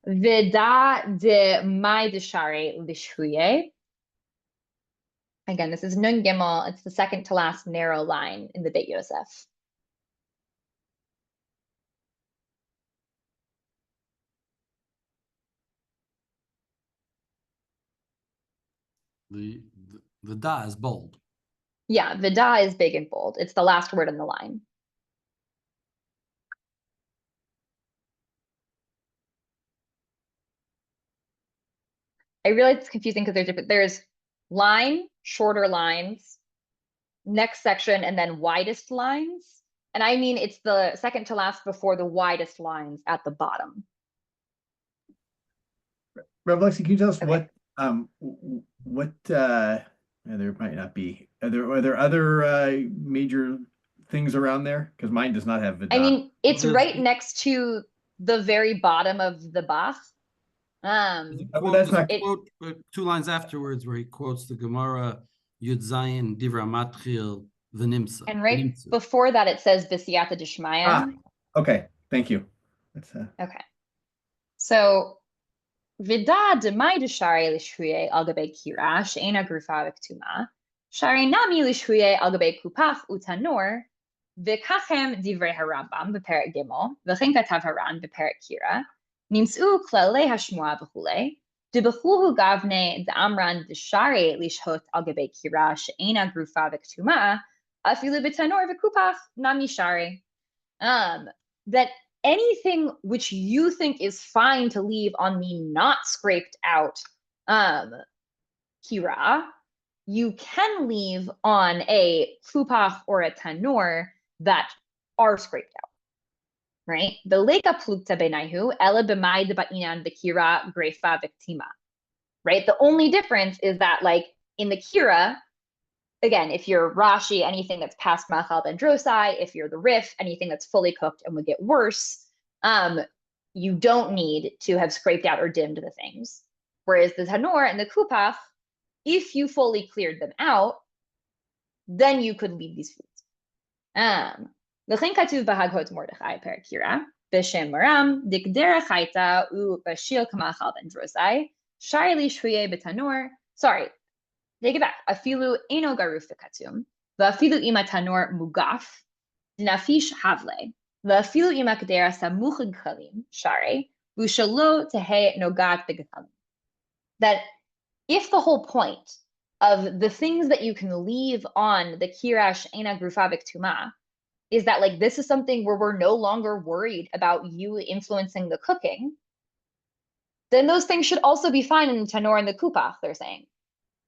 Vida de mai de share lishhuye. Again, this is Nun Gimel. It's the second to last narrow line in the Beit Yosef. The da is bold. Yeah, Vida is big and bold. It's the last word in the line. I realize it's confusing because there's line, shorter lines, next section, and then widest lines. And I mean, it's the second to last before the widest lines at the bottom. Rev Lexie, can you tell us Okay. what there might not be. Are there other major things around there? Because mine does not have Vida. I mean, it's There's- right next to the very bottom of the Bach. There's a Oh, quote- that's there's a not- quote, 2 lines afterwards where he quotes the Gemara Yud Zayin Divra Matchil V'Nimsa. And right V'Nimsa. before that, it says B'siyata Dishmaya. Okay, thank you. That's Okay. So, Vida de mai de shari lishhuye al gabe kira she'ena grufa v'ktuma, shari nami lishhuye al gabe kupach utanor, v'kachem divrei harambam b'perek gimel, v'chen katav haran b'perek kira, nimtzu klalei hashmua b'chule, dib'chuhu gavne d'amran de shari lishhot al gabe kira she'ena grufa v'ktuma, afilu b'tanor v'kupach nami shari. That anything which you think is fine to leave on the not scraped out kira, you can leave on a kupach or a tanor that are scraped out, right? The leka plukta benahu ela b'mai deba'inan b'kira greifa v'ktima, right? The only difference is that, like, in the kira, again, if you're Rashi, anything that's past Machal ben Drosai, if you're the Rif, anything that's fully cooked and would get worse, you don't need to have scraped out or dimmed the things. Whereas the Tanor and the Kupach, if you fully cleared them out, then you could leave these foods. L'chein katuv b'Haghot Mordechai perakira, b'shem maram, dikdera chayta u b'shil kamachal ben Drosai, shari li shhuye b'tanor, sorry, take it back. Afilu eno garuf v'katum, v'afilu ima tanor mugaf, nafish havle, v'afilu ima kadera samuch gchalim, shari, v'shalo tehe nogat b'gchalim. That if the whole point of the things that you can leave on the kirash ena grufa v'ktuma is that, like, this is something where we're no longer worried about you influencing the cooking, then those things should also be fine in the tanor and the kupach, they're saying.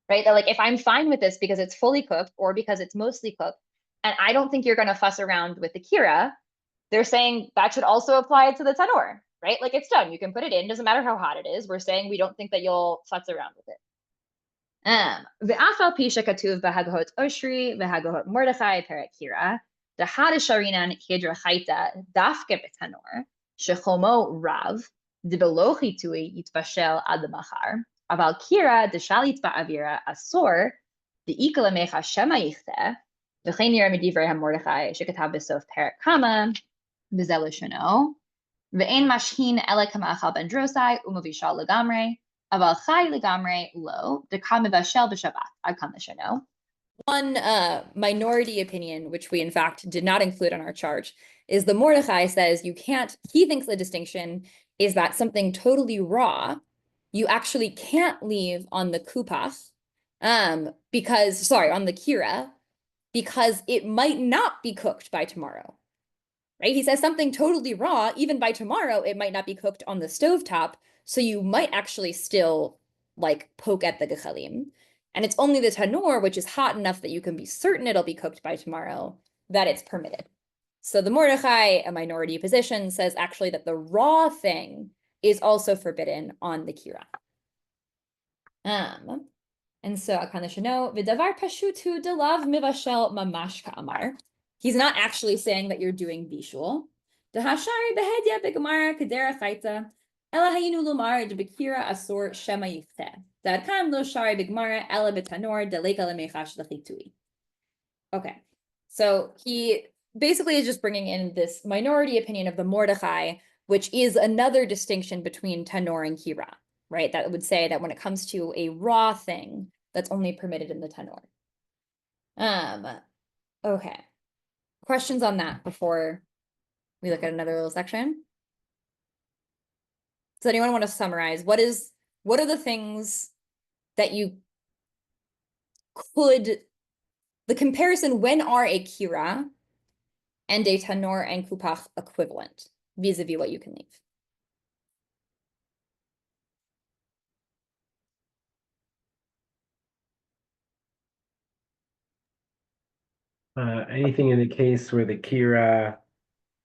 Right? That, like, if I'm fine with this because it's fully cooked or because it's mostly cooked, and I don't think you're going to fuss around with the kira, they're saying that should also apply to the tanor, right? Like, it's done. You can put it in. Doesn't matter how hot it is. We're saying we don't think that you'll futz around with it. V'afal pisha katuv b'Haghot Oshri v'Haghot Mordechai perek kira, the hadasharinan hidra chayta dafke b'tanor shechomo rav dibelo chitui yitbashel ad machar. Aval kira deshalit ba'avira asor de'ikala mecha shema yichteh v'chein yira medivrei haMordechai shekatav b'sof perek kama b'zel l'shono v'ein mashhin ele kamachal ben drosai u'movishal legamrei aval chai legamrei lo dekam mevashel b'shabbat ad kam l'shono. One minority opinion, which we in fact did not include on our chart, is the Mordechai says you can't, he thinks the distinction is that something totally raw you actually can't leave on the kupach, because, sorry, on the kira, because it might not be cooked by tomorrow, right? He says something totally raw, even by tomorrow, it might not be cooked on the stovetop, so you might actually still, like, poke at the gechalim. And it's only the tanor, which is hot enough that you can be certain it'll be cooked by tomorrow, that it's permitted. So the Mordechai, a minority position, says actually that the raw thing is also forbidden on the kira. And so Akana should know, Vidavar pashutu delav mivashel mamash ka'amar. He's not actually saying that you're doing bishul. Dehashari behedya begamara kedera chaita. Ela hayinu lumar de bekira asor shema yifteh. Dadkan lo shari begmara ela betanor deleka lemechash lechitui. Okay, so he basically is just bringing in this minority opinion of the Mordechai, which is another distinction between tanor and kira, right? That would say that when it comes to a raw thing, that's only permitted in the tanor. Okay. Questions on that before we look at another little section? Does anyone want to summarize? What are the things that you could, the comparison, when are a kira and a tanor and kupach equivalent vis-a-vis what you can leave? Anything in the case where the kira,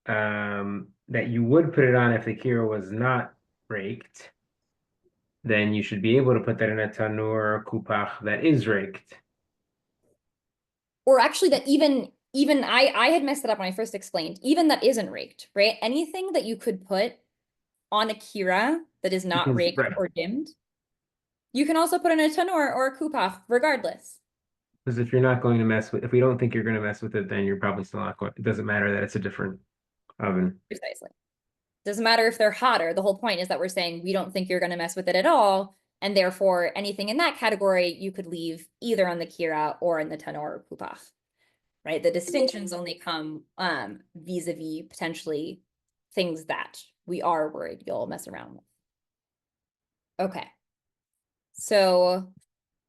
that you would put it on if the kira was not raked, then you should be able to put that in a tanur or kupach that is raked. Or actually that even I had messed it up when I first explained, even that isn't raked, right? Anything that you could put on a kira that is not Because- raked right. or dimmed, you can also put in a tanur or a kupach regardless. Because if you're not going to mess with, if we don't think you're going to mess with it, then you're probably still not going. It doesn't matter that it's a different oven. Precisely. Doesn't matter if they're hotter. The whole point is that we're saying we don't think you're going to mess with it at all. And therefore, anything in that category, you could leave either on the kira or in the tanor or kupach, right? The distinctions only come vis-a-vis potentially things that we are worried you'll mess around with. Okay. So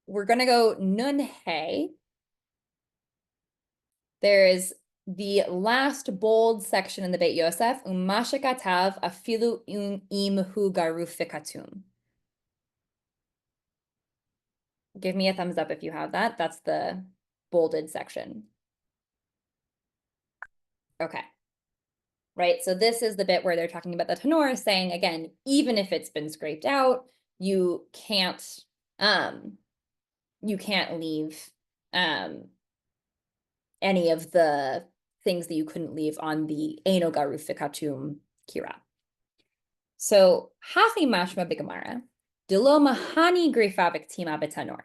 we're going to go nun hey. There is the last bold section in the Beit Yosef, umashakatav afilu im hu garuf fikatum. Give me a thumbs up if you have that. That's the bolded section. Okay. Right, so this is the bit where they're talking about the tanor, saying, again, even if it's been scraped out, you can't leave any of the things that you couldn't leave on the Eino Garuf Fikatum Kira. So Hachi Mashma Bigamara, Dilo Mahani Grefavik Tima Betanor.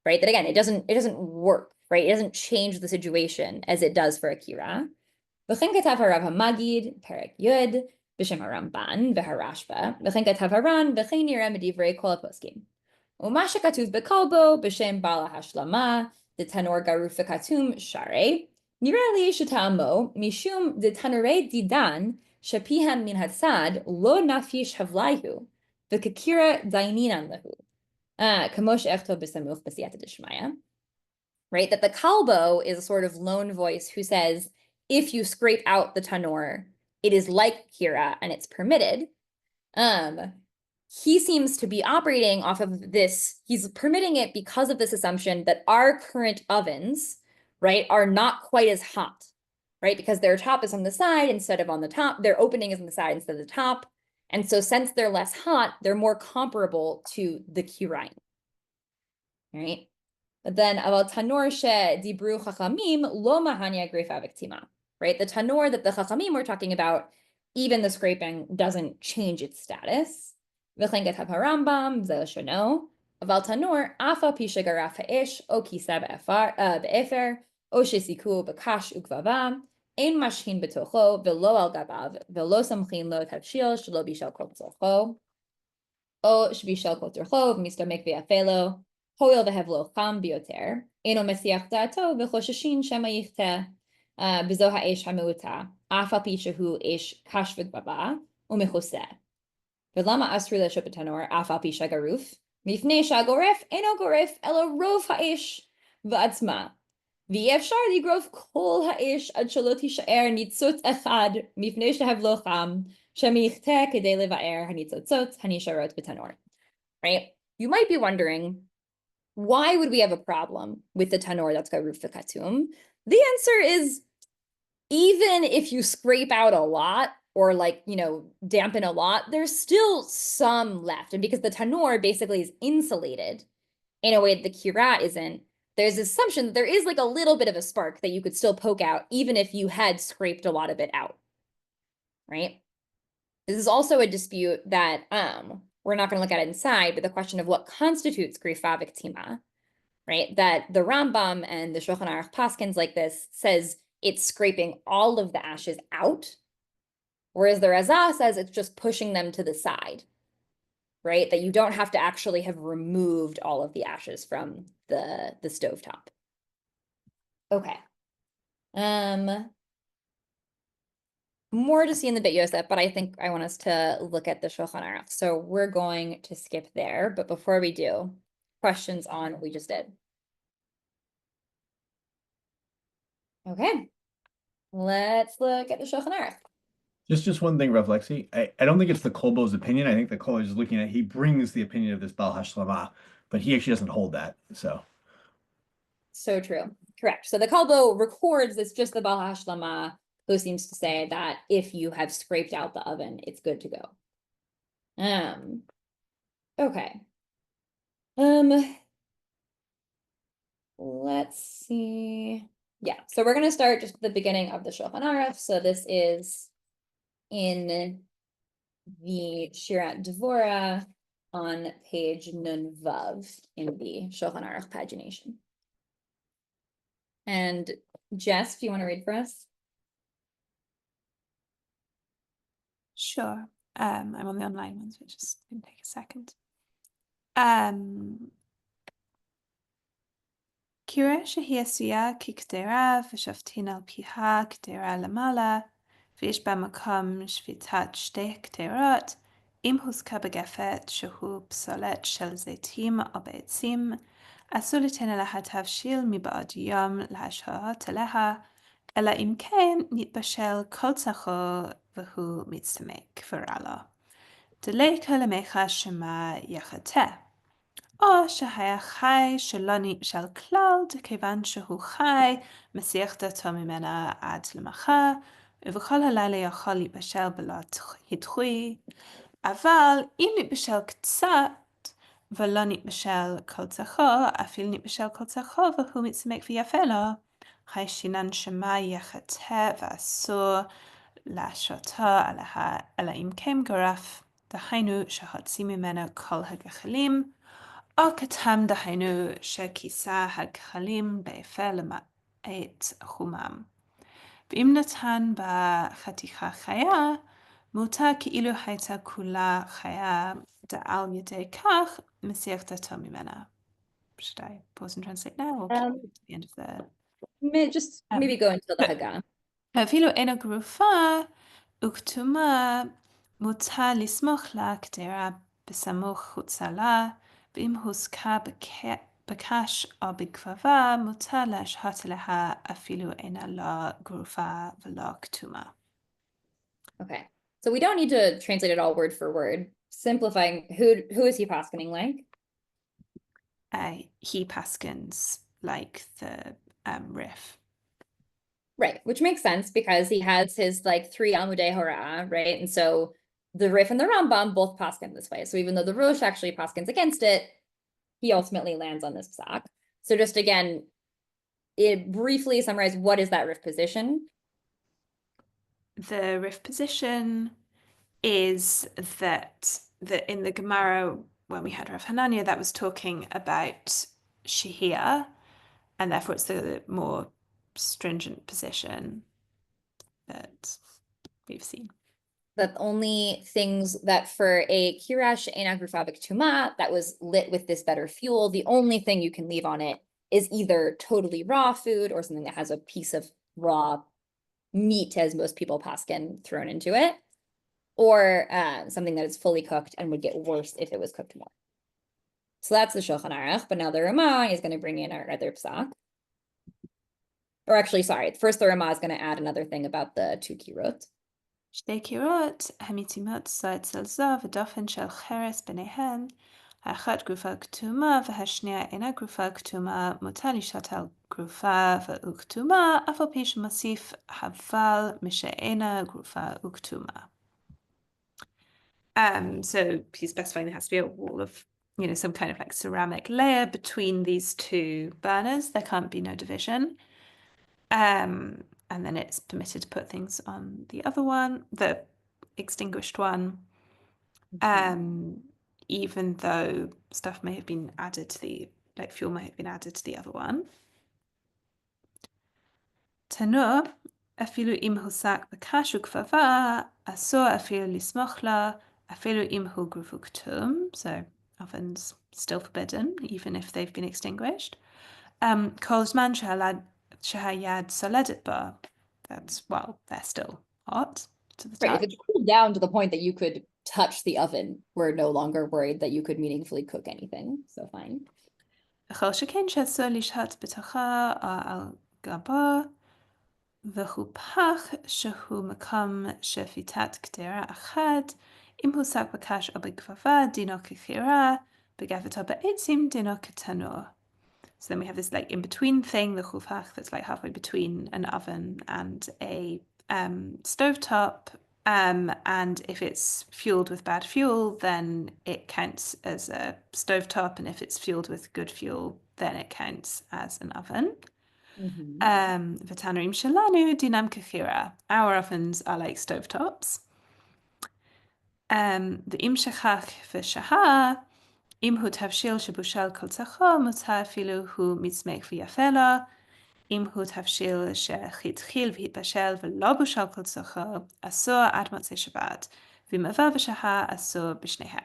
Right? That again, it doesn't work, right? It doesn't change the situation as it does for a Kira. V'chen katav harav hamagid, Perek Yud, B'shem haramban, V'harashba, v'chen katav haran, v'chen nira medivrei kol poskim. Uma shekatuv bekalbo, B'shem bala hashlama, the tanor garuf v'katum sharei, nira li shetamo, mishum de tanore didan, shapihan min hatzad, lo nafish havlayhu, v'kakira daininan lehu. Kamosh echto b'samuch b'siyata d'shmaya. Right, that the kalbo is a sort of lone voice who says, if you scrape out the tanor, it is like kira and it's permitted. He seems to be operating off of this. He's permitting it because of this assumption that our current ovens, right, are not quite as hot, right? Because their top is on the side instead of on the top. Their opening is on the side instead of the top. And so since they're less hot, they're more comparable to the kiraim, right? But then about tanor she dibru chachamim lo mahanya grefa viktima, right? The tanor that the chachamim were talking about, even the scraping doesn't change its status. V'chenget haparambam zel shono aval tanor afa pisha garaf haish o kisa be'efer o shesiku b'kash ukvavam ein mashkin betocho v'lo al gabav v'lo samchin lo tavshil shelo bishal kol tzorcho o shbishal kol tzorcho v'mistamek ve'afelo hoil v'hevlo cham bioter eno mesiach da'ato v'chosheshin shema yichteh b'zo ha'esh ha'meuta afa pisha hu esh kash v'gbaba u'mechoseh. V'lama asri l'shop tanor afa pisha garuf mifnei shagoref eno goref elo rov ha'esh v'atzma v'yefshar ligrof kol ha'esh ad shelo tishaer nitzot echad mifnei shehevlo cham shemichteh kedei leva'er hanitzotzot hanisharot b'tanor. Right? You might be wondering, why would we have a problem with the tanor that's garuf v'katum? The answer is, even if you scrape out a lot or like, dampen a lot, there's still some left. And because the tanur basically is insulated in a way that the kirat isn't, there's this assumption that there is like a little bit of a spark that you could still poke out, even if you had scraped a lot of it out, right? This is also a dispute that we're not going to look at it inside, but the question of what constitutes grifa v'ktima, right? That the Rambam and the Shulchan Aruch Paskins like this says it's scraping all of the ashes out, whereas the Razah says it's just pushing them to the side, right? That you don't have to actually have removed all of the ashes from the stovetop. Okay. More to see in the Beit Yosef, but I think I want us to look at the Shulchan Aruch. So we're going to skip there, but before we do, questions on what we just did. Okay, let's look at the Shulchan Aruch. Just one thing, Rav Lexie. I don't think it's the Kolbo's opinion. I think the Kolbo is looking at, he brings the opinion of this Baal Hashlama, but he actually doesn't hold that. So true. Correct. So the Kolbo records it's just the Baal Hashlama who seems to say that if you have scraped out the oven, it's good to go. Okay. Let's see. Yeah, so we're going to start just at the beginning of the Shulchan Aruch. So this is in the Shirat Devora on page Nun Vav in the Shulchan Aruch pagination. And Jess, do you want to read for us? Sure. I'm on the online ones, which is going to take a second. Kira שהיא עשויה כקדרה ושופטין על פיה קדרה למעלה, ויש בה מקום שביתת שתי קדרות, אם הוזכה בגפת שהוא פסולת של זיתים או בעצים, אסור ליתן עליה תבשיל מבעוד יום להשהות עליה, אלא אם כן נתבשל כל צחו והוא מצטמק ורע לו. דלי כל ימיך שמא יחטא. או שהיה חי שלא נתבשל כלל, כיוון שהוא חי, מסיח דתו ממנה עד למחר, ובכל הלילה יכול להתבשל בלא הדחוי, אבל אם נתבשל קצת, ולא נתבשל כל צחו, אפילו נתבשל כל צחו, והוא מצטמק ויפה לו, חי שינן שמא יחטא ואסור להשעותו עליה, אלא אם כן גרף, דהיינו שהוציא ממנה כל הגחלים, או כתם דהיינו שכיסה הגחלים באפר למעט חומם. ואם נתן בה חתיכה חיה, מותר כאילו הייתה כולה חיה, דעל ידי כך מסיח דתו ממנה. Should I pause and translate now or keep it to the end of the... Just maybe go until the Haggah. ואפילו אינה גרופה וכתומה, מותר לסמוך לה קדרה בסמוך חוצה לה, ואם הוזכה בקש או בגבבה, מותר להשהות עליה אפילו אינה לא גרופה ולא כתומה. Okay, so we don't need to translate it all word for word. Simplifying, who is he paskening like? He paskins like the Rif. Right, which makes sense because he has his like 3 Amudei Hora'ah, right? And so the Rif and the Rambam both paskin this way. So even though the Rosh actually paskins against it, he ultimately lands on this psak. So just again, it briefly summarize what is that Rif position? The Rif position is that in the Gemara, when we had Rav Hanania, that was talking about Shehiyah, and therefore it's the more stringent position that we've seen. That only things that for a kirash enagrufavic tuma that was lit with this better fuel, the only thing you can leave on it is either totally raw food or something that has a piece of raw meat, as most people paskin, thrown into it, or something that is fully cooked and would get worse if it was cooked more. So that's the Shulchan Aruch, but now the Ramah is going to bring in our other psak. Or actually, sorry, first the Ramah is going to add another thing about the 2 kirot. שתי קירות המתאימות זו אצל זו ודופן של חרס ביניהן, האחת גרופה כתומה והשנייה אינה גרופה כתומה, מותר לשתות על גרופה וכתומה, אף על פי שמוסיף אבל משאינה גרופה וכתומה. So he's specifying there has to be a wall of, some kind of like ceramic layer between these two burners. There can't be no division. And then it's permitted to put things on the other one, the extinguished one, even though stuff may have been added to like fuel may have been added to the other one. Tanur, אפילו אם הוסק בקש וכפפה, אסור אפילו לסמוך לה, אפילו אם הוא גרוף וכתום. So ovens still forbidden, even if they've been extinguished. כל זמן שהיד סולדת בה, that's, well, they're still hot to the Right, if touch. it's cooled down to the point that you could touch the oven, we're no longer worried that you could meaningfully cook anything, so fine. וכל שכן שאסור לשהות בתוכה או על גבו, והוא פח שהוא מקום שפיתת קדרה אחת, אם הוסק בקש או בכפפה, דינו כחירה, בגפתו בעצים, דינו כתנור. So then we have this like in-between thing, the chufach, that's like halfway between an oven and a stovetop. And if it's fueled with bad fuel, then it counts as a stovetop. And if it's fueled with good fuel, then it counts as an oven. V'tanorim shelanu dinam kechira. Our ovens are like stovetops. The im shechach v'shahah, אם הוא תבשיל שבושל כל צחו, מותר אפילו הוא מצמק ויפה לו. אם הוא תבשיל שהתחיל והתבשל ולא בושל כל צחו, אסור עד מוצאי שבת, ואם עבר בשעה, אסור בשניהם.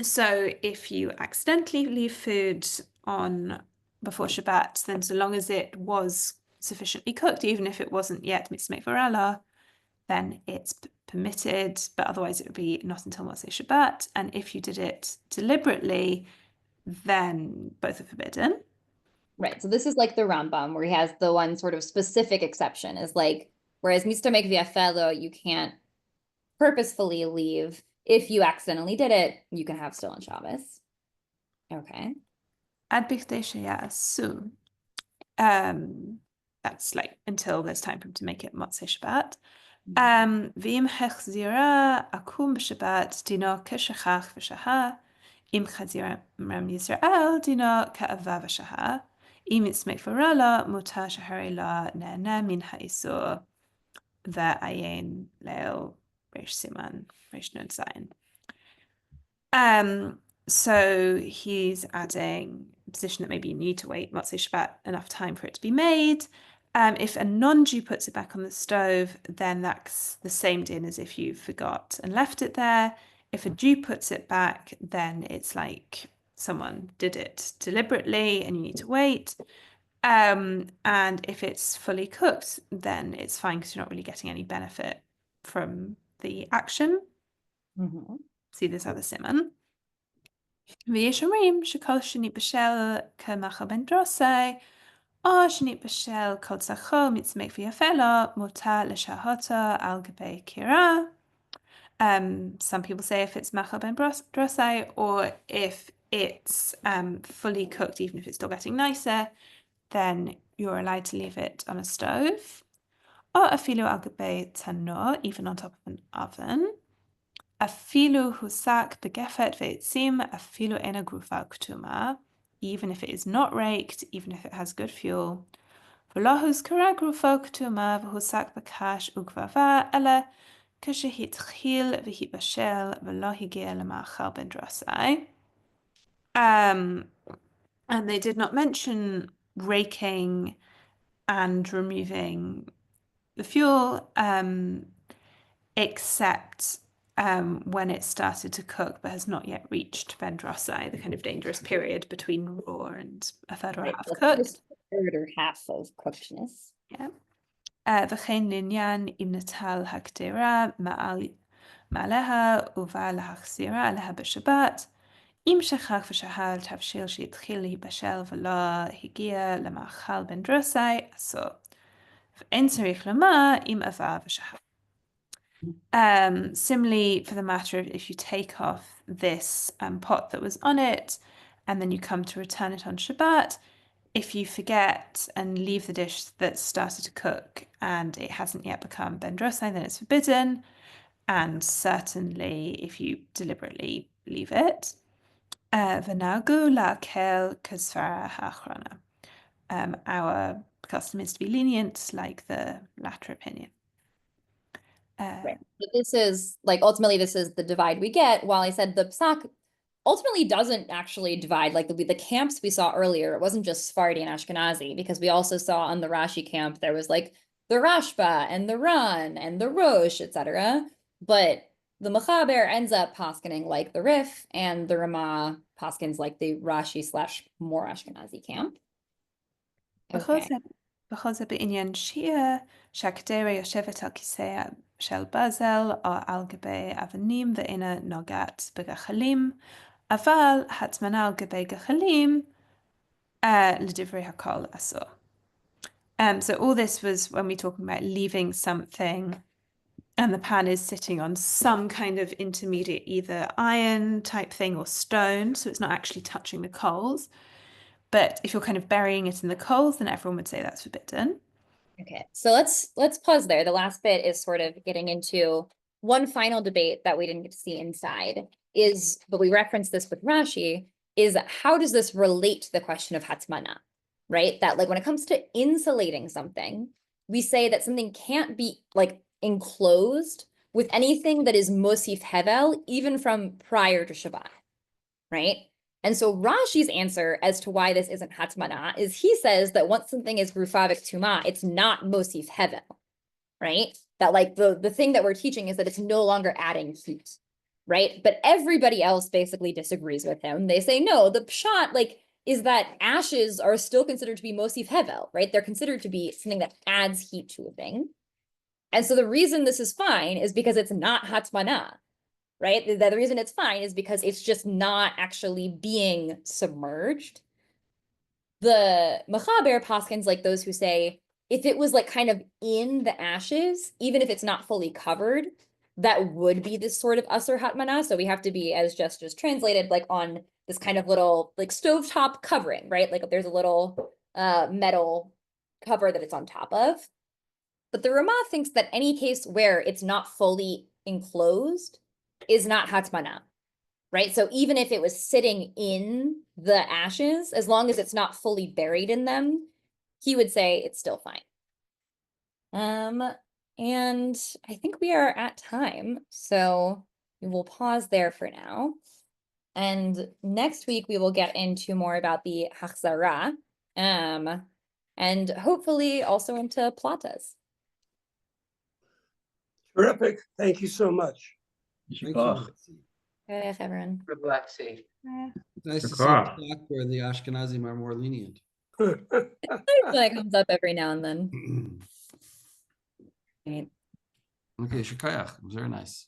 So if you accidentally leave food on before Shabbat, then so long as it was sufficiently cooked, even if it wasn't yet mitzmeh varala, then it's permitted, but otherwise it would be not until Motzei Shabbat. And if you did it deliberately, then both are forbidden. Right, so this is like the Rambam, where he has the one sort of specific exception, is like, whereas Mr. Make Viafelo, you can't purposefully leave. If you accidentally did it, you can have still on Shabbos. Okay. Ad bichdei sheyasu. That's like until there's time for him to make it Motzei Shabbat. V'im hechzira akum b'Shabbat dino keshachach v'shaha. Im chazira ram Yisrael dino ka'ava v'shaha. Im itzmek v'rala mutar shahari la ne'ena min ha'isur v'ayin leo reish siman reish nun zayin. So he's adding a position that maybe you need to wait Motzei Shabbat enough time for it to be made. If a non-Jew puts it back on the stove, then that's the same din as if you forgot and left it there. If a Jew puts it back, then it's like someone did it deliberately and you need to wait. And if it's fully cooked, then it's fine because you're not really getting any benefit from the action. See this other siman. ויש אומרים שכל שנתבשל כמאכל בן דרוסי, או שנתבשל כל צחו מצמק ויפה לו, מותר לשהותו על גבי קירה. Some people say if it's מאכל בן דרוסי, or if it's fully cooked, even if it's still getting nicer, then you're allowed to leave it on a stove. או אפילו על גבי תנור, even on top of an oven. אפילו הוסק בגפת ועצים, אפילו אינה גרופה כתומה, even if it is not raked, even if it has good fuel. ולא הוזכרה גרופה כתומה והוסק בקש וגבבה, אלא כשהתחיל והתבשל ולא הגיע למאכל בן דרוסי. And they did not mention raking and removing the fuel, except when it started to cook but has not yet reached Ben Drosai, the kind of dangerous period between raw and a third or a half cooked. Third or half of cookedness. Yeah. וכן לעניין אם נטל הקדרה מעליה ובא להחזירה עליה בשבת, אם שכח ושהה על תבשיל שהתחיל להיבשל ולא הגיע למאכל בן דרוסי, אסור. ואין צריך לומר אם עבר ושהה. Similarly, for the matter of if you take off this pot that was on it, and then you come to return it on Shabbat, if you forget and leave the dish that's started to cook and it hasn't yet become ben drosai, then it's forbidden. And certainly if you deliberately leave it. V'nagu la'akel kasvara ha'achrona. Our custom is to be lenient, like the latter opinion. Right. But this is like ultimately this is the divide we get. While I said the psak ultimately doesn't actually divide like the camps we saw earlier. It wasn't just Sephardi and Ashkenazi, because we also saw on the Rashi camp there was like the Rashba and the Ran and the Rosh, etc. But the Mechaber ends up poskening like the Rif, and the Ramah poskens like the Rashi / more Ashkenazi camp. Okay. בכל זה בעניין שיר, שהקדרה יושבת על כיסא של ברזל או על גבי אבנים ואינה נוגעת בגחלים, אבל הטמנה על גבי גחלים לדברי הכל אסור. So all this was when we're talking about leaving something and the pan is sitting on some kind of intermediate, either iron type thing or stone, so it's not actually touching the coals. But if you're kind of burying it in the coals, then everyone would say that's forbidden. Okay, so let's pause there. The last bit is sort of getting into one final debate that we didn't get to see inside is, but we referenced this with Rashi, is how does this relate to the question of hatmana, right? That like when it comes to insulating something, we say that something can't be like enclosed with anything that is mosif hevel, even from prior to Shabbat, right? And so Rashi's answer as to why this isn't hatmana is he says that once something is grufavik tuma, it's not mosif hevel, right? That like the thing that we're teaching is that it's no longer adding heat, right? But everybody else basically disagrees with him. They say, no, the pshat like is that ashes are still considered to be mosif hevel, right? They're considered to be something that adds heat to a thing. And so the reason this is fine is because it's not hatmana, right? The reason it's fine is because it's just not actually being submerged. The Mechaber paskins like those who say, if it was like kind of in the ashes, even if it's not fully covered, that would be this sort of asur hatmana. So we have to be, as just translated, like on this kind of little like stovetop covering, right? Like there's a little metal cover that it's on top of. But the Ramah thinks that any case where it's not fully enclosed is not hatmana, right? So even if it was sitting in the ashes, as long as it's not fully buried in them, he would say it's still fine. And I think we are at time, so we will pause there for now. And next week we will get into more about the hachzara, and hopefully also into platas. Terrific. Thank you so much. Thank you. Hey, everyone. Good Lexie. Nice to see D'accord. a talk where the Ashkenazim are more lenient. That comes up every now and then. Right. Okay, shikayach. Very nice.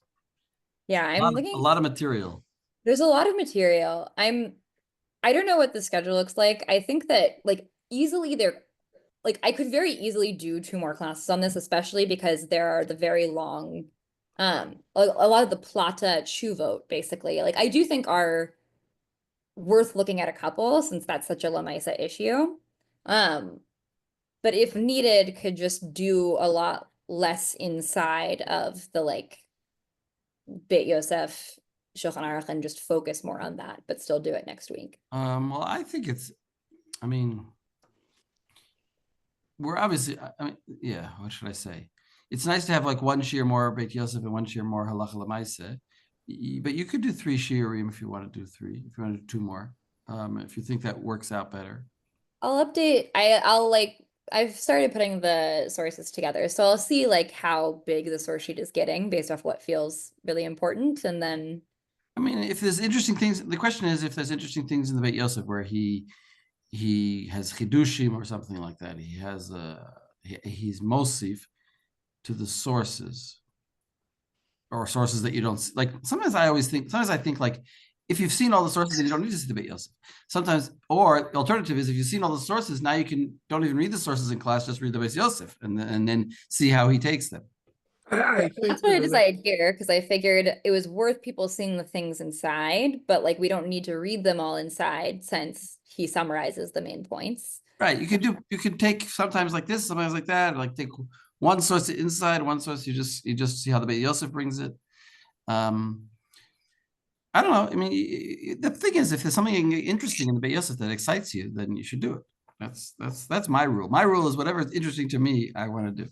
Yeah, I'm looking. A lot of material. There's a lot of material. I don't know what the schedule looks like. I think that like easily there, like I could very easily do 2 more classes on this, especially because there are the very long, a lot of the plata chuvot basically. Like I do think are worth looking at a couple since that's such a Lamaisa issue. But if needed, could just do a lot less inside of the like Beit Yosef Shulchan Aruch and just focus more on that, but still do it next week. Well, I think I mean, we're obviously, I mean, yeah, what should I say? It's nice to have like 1 shiur more Beit Yosef and 1 shiur more halacha l'maaseh, but you could do 3 shiurim if you want to do 3, if you want to do 2 more, if you think that works out better. I'll update, I've started putting the sources together, so I'll see like how big the source sheet is getting based off what feels really important, and then. I mean, if there's interesting things, the question is if there's interesting things in the Beit Yosef where he has chidushim or something like that. He has he's mosif to the sources, or sources that you don't see. Like sometimes I think like if you've seen all the sources, then you don't need to see the Beit Yosef. Sometimes, or the alternative is if you've seen all the sources, now you don't even read the sources in class, just read the Beit Yosef and then see how he takes them. I think That's what I for the decided here, because I figured it was worth people seeing the things inside, but like we don't need to read them all inside since he summarizes the main points. Right, you could take sometimes like this, sometimes like that, like take one source inside, one source you just see how the Beit Yosef brings it. I don't know. I mean, the thing is, if there's something interesting in the Beit Yosef that excites you, then you should do it. That's my rule. My rule is whatever is interesting to me, I want to do.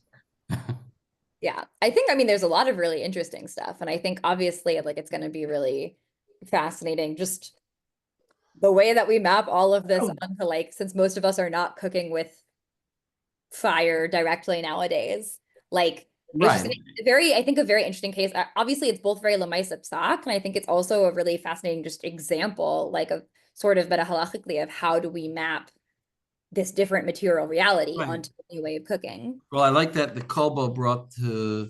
Yeah, I mean, there's a lot of really interesting stuff. And I think obviously like it's going to be really fascinating. Just the way that we map all of this onto like, since most of us are not cooking with fire directly nowadays, like it's just Right. I think a very interesting case. Obviously it's both very lemaisa psak, and I think it's also a really fascinating just example, like a sort of meta halachically of how do we map this different material reality Right. onto a new way of cooking. Well, I like that the Kolbo brought to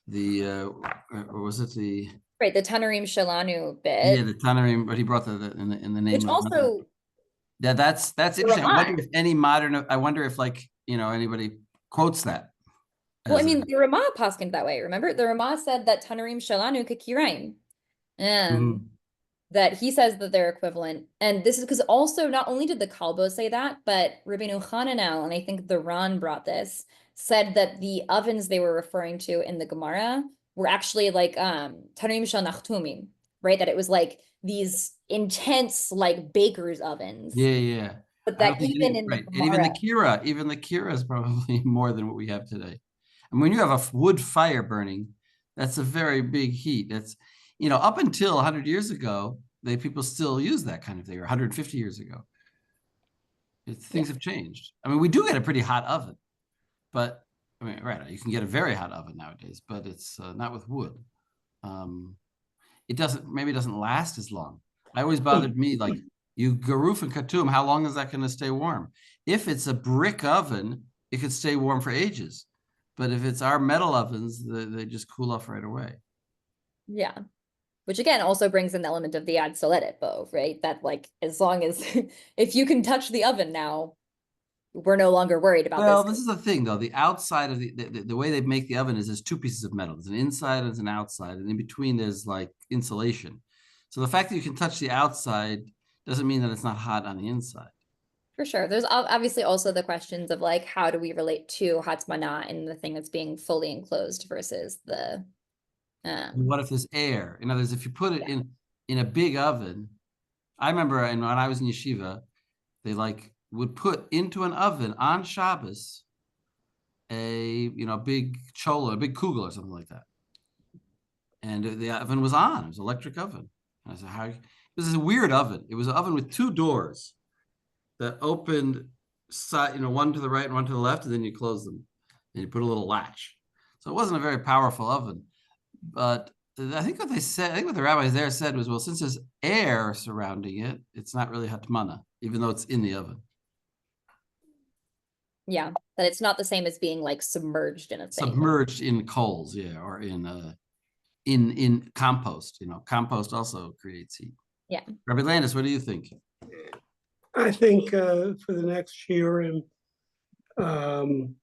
the or was it the Right, the Tanarim Shalanu bit. the Tanarim, but he brought in the name Which of also that's the interesting. I Ramah. wonder if any modern, I wonder if like anybody quotes that. Well, I as a- mean, the Ramah paskined that way. Remember, the Ramah said that Tanarim Shalanu Kakiraim. Mhm. That he says that they're equivalent. And this is because also not only did the Kalbo say that, but Rabbeinu Hananel, and I think the Ran brought this, said that the ovens they were referring to in the Gemara were actually like Tanarim Shal Nachtumim, right? That it was like these intense like baker's ovens. Yeah. But I don't that think even any- in the right. And even the Gemara, Kira is probably more than what we have today. And when you have a wood fire burning, that's a very big heat. That's, up until 100 years ago, people still use that kind of thing, or 150 years ago. Things have changed. I mean, we do get a pretty hot oven, but I mean, right, you can get a very hot oven nowadays, but it's not with wood. It doesn't last as long. I always bothered me, like you garuf and katum, how long is that going to stay warm? If it's a brick oven, it could stay warm for ages. But if it's our metal ovens, they just cool off right away. yeah. Which again also brings in the element of the ad soledet bow, right? That like as long as if you can touch the oven now, we're no longer worried about Well, this. this is the thing though. The outside of the way they make the oven is there's two pieces of metal. There's an inside and there's an outside, and in between there's like insulation. So the fact that you can touch the outside doesn't mean that it's not hot on the inside. For sure. There's obviously also the questions of like how do we relate to Hatzmana and the thing that's being fully enclosed versus the What if there's air? In other words, if you put it in a big oven, I remember when I was in yeshiva, they would put into an oven on Shabbos a big chola, a big kugel or something like that, and the oven was on. It was an electric oven. And I said, "How?" This is a weird oven. It was an oven with two doors that opened side, one to the right and one to the left, and then you close them, and you put a little latch. So it wasn't a very powerful oven. But I think what the rabbis there said was, well, since there's air surrounding it, it's not really hatmana, even though it's in the oven. yeah, that it's not the same as being like submerged in a thing. Submerged in coals, yeah, or in compost. Compost also creates heat. Yeah. Rabbi Landis, what do you think? I think for the next year and 2/3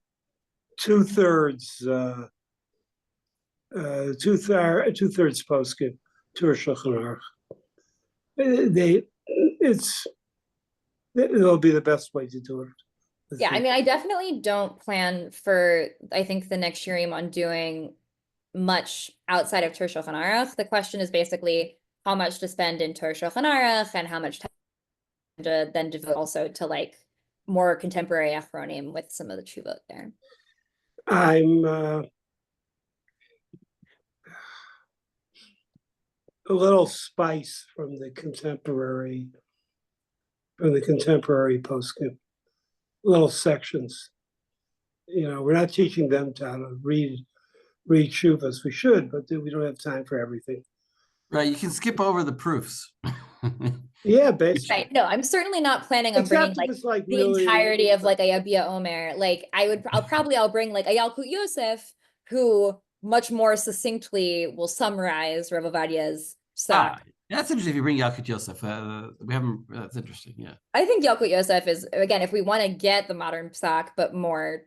2/3 posted Tur Shulchan Aruch. It'll be the best way to do it. Yeah, I mean, I definitely don't plan for, I think the next Shurim on doing much outside of Tur Shulchan Aruch. The question is basically how much to spend in Tur Shulchan Aruch and how much time to then devote also to like more contemporary Achronim with some of the Chuvot there. I'm a little spice from the contemporary postscript, little sections. We're not teaching them how to read shuvas. We should, but we don't have time for everything. Right, you can skip over the proofs. Yeah, basically. Right. No, I'm certainly not planning on Except bringing if it's, like, the really- entirety of like a Yabia Omer. Like I'll bring like a Yalkut Yosef, who much more succinctly will summarize Rav Ovadia's psak. That's interesting if you bring Yalkut Yosef. We haven't, that's interesting, yeah. I think Yalkut Yosef is, again, if we want to get the modern psak, but more,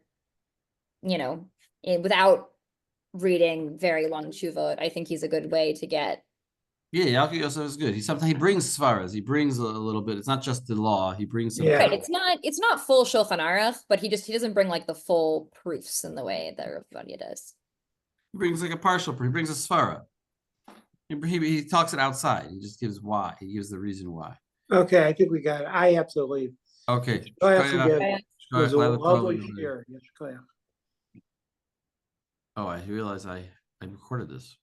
without reading very long tshuvot. I think he's a good way to get. Yeah, Yalkut Yosef is good. Sometimes he brings svaras. He brings a little bit. It's not just the law. He brings some. Yeah. Right, it's not full Shulchan Aruch, but he doesn't bring like the full proofs in the way that Rav Ovadia does. He brings like a partial proof. He brings a svara. He talks it outside. He just gives why. He gives the reason why. Okay, I think we got it. I have to leave. Okay. Shkoyach Shkoyach. again. It was a Shkoyach, lovely Laila Tov. year. Yes, Shkoyach. Oh, I realize I recorded this.